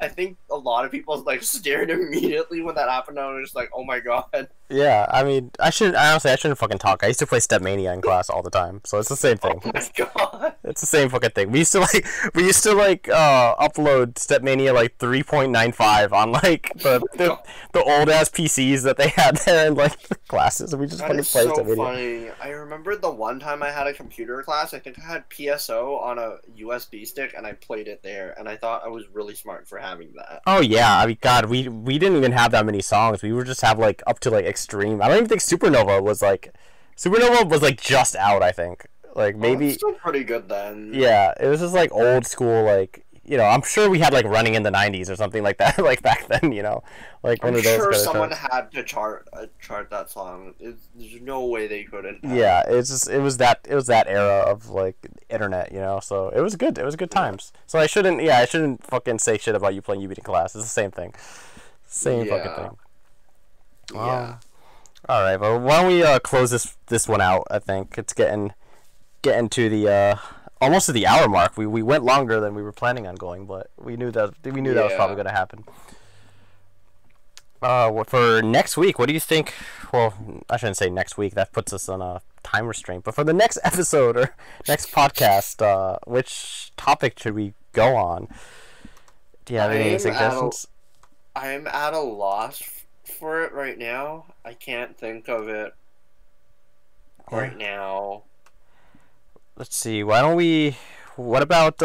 [SPEAKER 2] I think a lot of people like stared immediately when that happened. I was just like, oh my god.
[SPEAKER 1] Yeah, I mean, I shouldn't fucking talk. I used to play Step Mania in class all the time, so it's the same
[SPEAKER 2] Oh
[SPEAKER 1] thing.
[SPEAKER 2] my god.
[SPEAKER 1] It's the same fucking thing. We used to upload Stepmania like 3.95 on like
[SPEAKER 2] Oh my
[SPEAKER 1] the
[SPEAKER 2] god.
[SPEAKER 1] the old ass PCs that they had there in like the classes, and we just
[SPEAKER 2] That
[SPEAKER 1] fucking
[SPEAKER 2] is
[SPEAKER 1] played
[SPEAKER 2] so
[SPEAKER 1] Stepmania.
[SPEAKER 2] funny. I remember the one time I had a computer class, I think I had PSO on a USB stick and I played it there, and I thought I was really smart for having that.
[SPEAKER 1] Oh yeah, I mean God, we didn't even have that many songs. We were just have like up to like Extreme. I don't even think Supernova was like just out, I think. Like
[SPEAKER 2] Oh, that's
[SPEAKER 1] maybe
[SPEAKER 2] still pretty good then.
[SPEAKER 1] yeah, it was just like old school like I'm sure we had like Running in the 90s or something like that like back then, like one
[SPEAKER 2] I'm
[SPEAKER 1] of those
[SPEAKER 2] sure
[SPEAKER 1] kind of
[SPEAKER 2] someone
[SPEAKER 1] songs.
[SPEAKER 2] had to chart that song. There's no way they couldn't have.
[SPEAKER 1] Yeah, it was that era of like internet, so it was good. It was good
[SPEAKER 2] Yeah.
[SPEAKER 1] times. So I shouldn't fucking say shit about you playing UB in class. It's the same thing. Same fucking
[SPEAKER 2] Yeah.
[SPEAKER 1] thing.
[SPEAKER 2] Yeah.
[SPEAKER 1] All right, well, why don't we close this one out? I think it's getting to the almost to the hour mark. We went longer than we were planning on going, but we knew that was probably
[SPEAKER 2] Yeah.
[SPEAKER 1] going to happen. For next week, what do you think? Well, I shouldn't say next week. That puts us on a time restraint. But for the next episode or next podcast, which topic should we go on? Do you have any
[SPEAKER 2] I'm at a
[SPEAKER 1] suggestions?
[SPEAKER 2] I'm at a loss for it right now. I can't think of it
[SPEAKER 1] Yeah.
[SPEAKER 2] right now.
[SPEAKER 1] Let's see. Why don't we? What about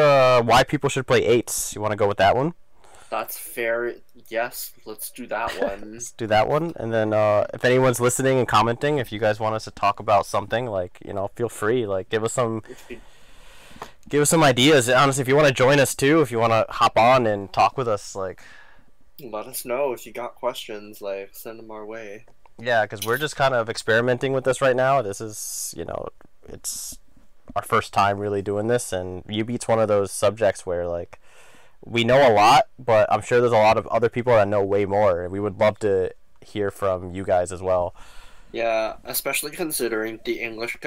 [SPEAKER 1] why people should play eights? You want to go with that one?
[SPEAKER 2] That's fair. Yes, let's do that one.
[SPEAKER 1] Let's do that one, and then if anyone's listening and commenting, if you guys want us to talk about something, like, feel free, like, give us some ideas. Honestly, if you want to join us too, if you want to hop on and talk with us, like,
[SPEAKER 2] let us know if you got questions. Like, send them our way.
[SPEAKER 1] Yeah, because we're just kind of experimenting with this right now. This is, it's our first time really doing this, and Jubeat's one of those subjects where, like, we know a lot, but I'm sure there's a lot of other people that know way more, and we would love to hear from you guys as well.
[SPEAKER 2] Yeah, especially considering the English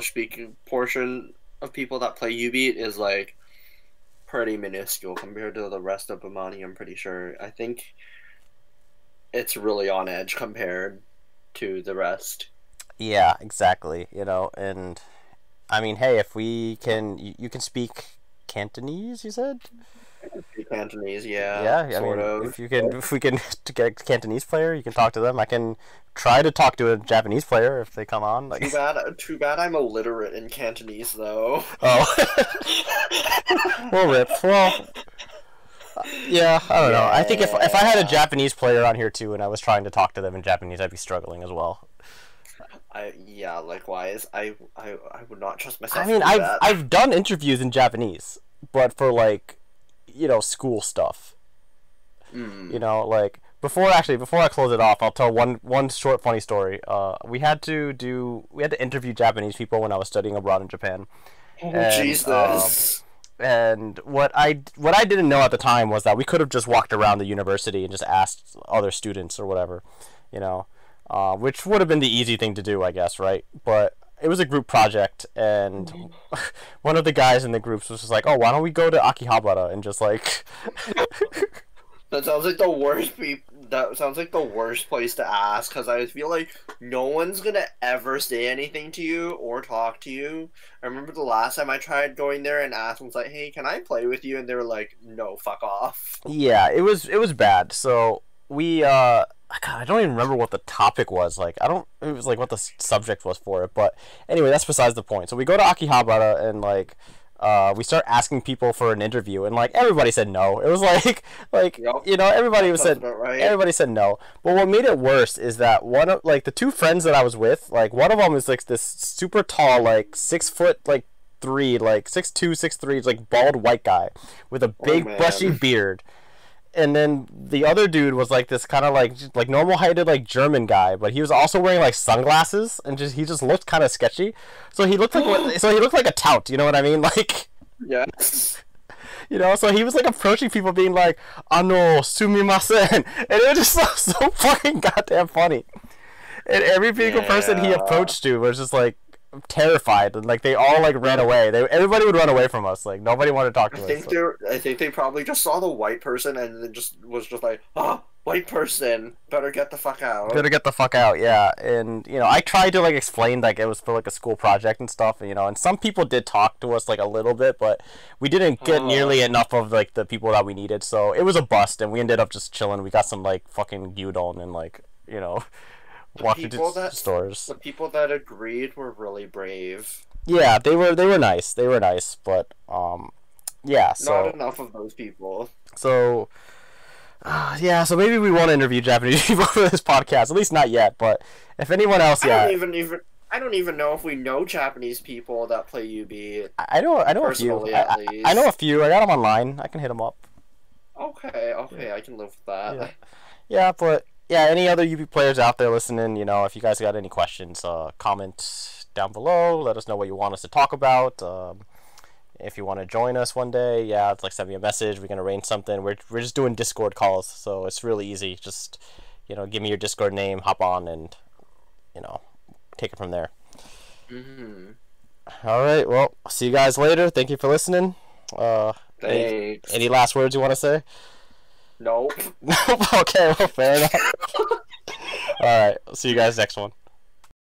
[SPEAKER 2] speaking portion of people that play Jubeat is like pretty minuscule compared to the rest of bemani. I'm pretty sure. I think it's really on edge compared to the rest.
[SPEAKER 1] Yeah, exactly. And I mean, hey, if we can, you can speak Cantonese, you said?
[SPEAKER 2] Cantonese, yeah.
[SPEAKER 1] Yeah,
[SPEAKER 2] sort of.
[SPEAKER 1] If we can get a Cantonese player, you can talk to them. I can try to talk to a Japanese player if they come on. Like...
[SPEAKER 2] Too bad I'm illiterate in Cantonese, though.
[SPEAKER 1] Oh. Well, rip. Well, yeah, I don't know. I think if I had a Japanese player on here too, and I was trying to talk to them in Japanese, I'd be struggling as well.
[SPEAKER 2] Likewise. I would not trust myself.
[SPEAKER 1] I mean, I've done interviews in Japanese, but for like, school stuff. Like before I close it off, I'll tell one short funny story. We had to interview Japanese people when I was studying abroad in Japan.
[SPEAKER 2] Oh, Jesus.
[SPEAKER 1] And what I didn't know at the time was that we could have just walked around the university and just asked other students or whatever, which would have been the easy thing to do, I guess, right? But it was a group project, and one of the guys in the groups was just like, "Oh, why don't we go to Akihabara and just like."
[SPEAKER 2] That sounds like the worst That sounds like the worst place to ask, because I feel like no one's gonna ever say anything to you or talk to you. I remember the last time I tried going there and asked, was like, "Hey, can I play with you?" And they were like, "No, fuck off."
[SPEAKER 1] Yeah, it was bad. So we God, I don't even remember what the topic was. Like, it was like what the subject was for it. But anyway, that's besides the point. So we go to Akihabara and like, we start asking people for an interview, and like everybody said no. It was like
[SPEAKER 2] Yep.
[SPEAKER 1] Everybody said
[SPEAKER 2] right.
[SPEAKER 1] Everybody said no. But what made it worse is that one of like the two friends that I was with, like one of them is like this super tall, like 6'3", like 6'2", 6'3", like bald white guy with a big bushy beard. And then the other dude was like this kind of like normal heighted like German guy, but he was also wearing like sunglasses, and he just looked kind of sketchy. So he looked like a tout. You know what I mean? Like,
[SPEAKER 2] yes.
[SPEAKER 1] So he was like approaching people, being like, "Ano sumimasen," and it was just so fucking goddamn funny. And every single person he approached to was just like terrified, and like they all like ran away. Everybody would run away from us. Like nobody wanted to talk to us.
[SPEAKER 2] I think they probably just saw the white person and then was just like, "Ah, white person, better get the fuck out."
[SPEAKER 1] Yeah. And I tried to like explain like it was for like a school project and stuff. And some people did talk to us like a little bit, but we didn't get nearly enough of like the people that we needed. So it was a bust, and we ended up just chilling. We got some like fucking gyudon and like walked into stores.
[SPEAKER 2] The people that agreed were really brave.
[SPEAKER 1] Yeah, they were nice. They were nice, but yeah. So
[SPEAKER 2] not enough of those people.
[SPEAKER 1] So yeah, so maybe we won't interview Japanese people for this podcast. At least not yet. But if anyone else,
[SPEAKER 2] I don't even know if we know Japanese people that play UB.
[SPEAKER 1] I know a few. I know a few. I got them online. I can hit them up.
[SPEAKER 2] Okay, I can live with that.
[SPEAKER 1] Yeah, but. Yeah, any other UB players out there listening, if you guys got any questions, comment down below. Let us know what you want us to talk about. If you want to join us one day, it's like send me a message. We can arrange something. We're just doing Discord calls, so it's really easy. Just, give me your Discord name, hop on, and, take it from there.
[SPEAKER 2] Mm-hmm.
[SPEAKER 1] All right, well, I'll see you guys later. Thank you for listening.
[SPEAKER 2] Thanks.
[SPEAKER 1] Any last words you want to say?
[SPEAKER 2] Nope.
[SPEAKER 1] Okay, well, fair enough. Alright, I'll see you guys next one.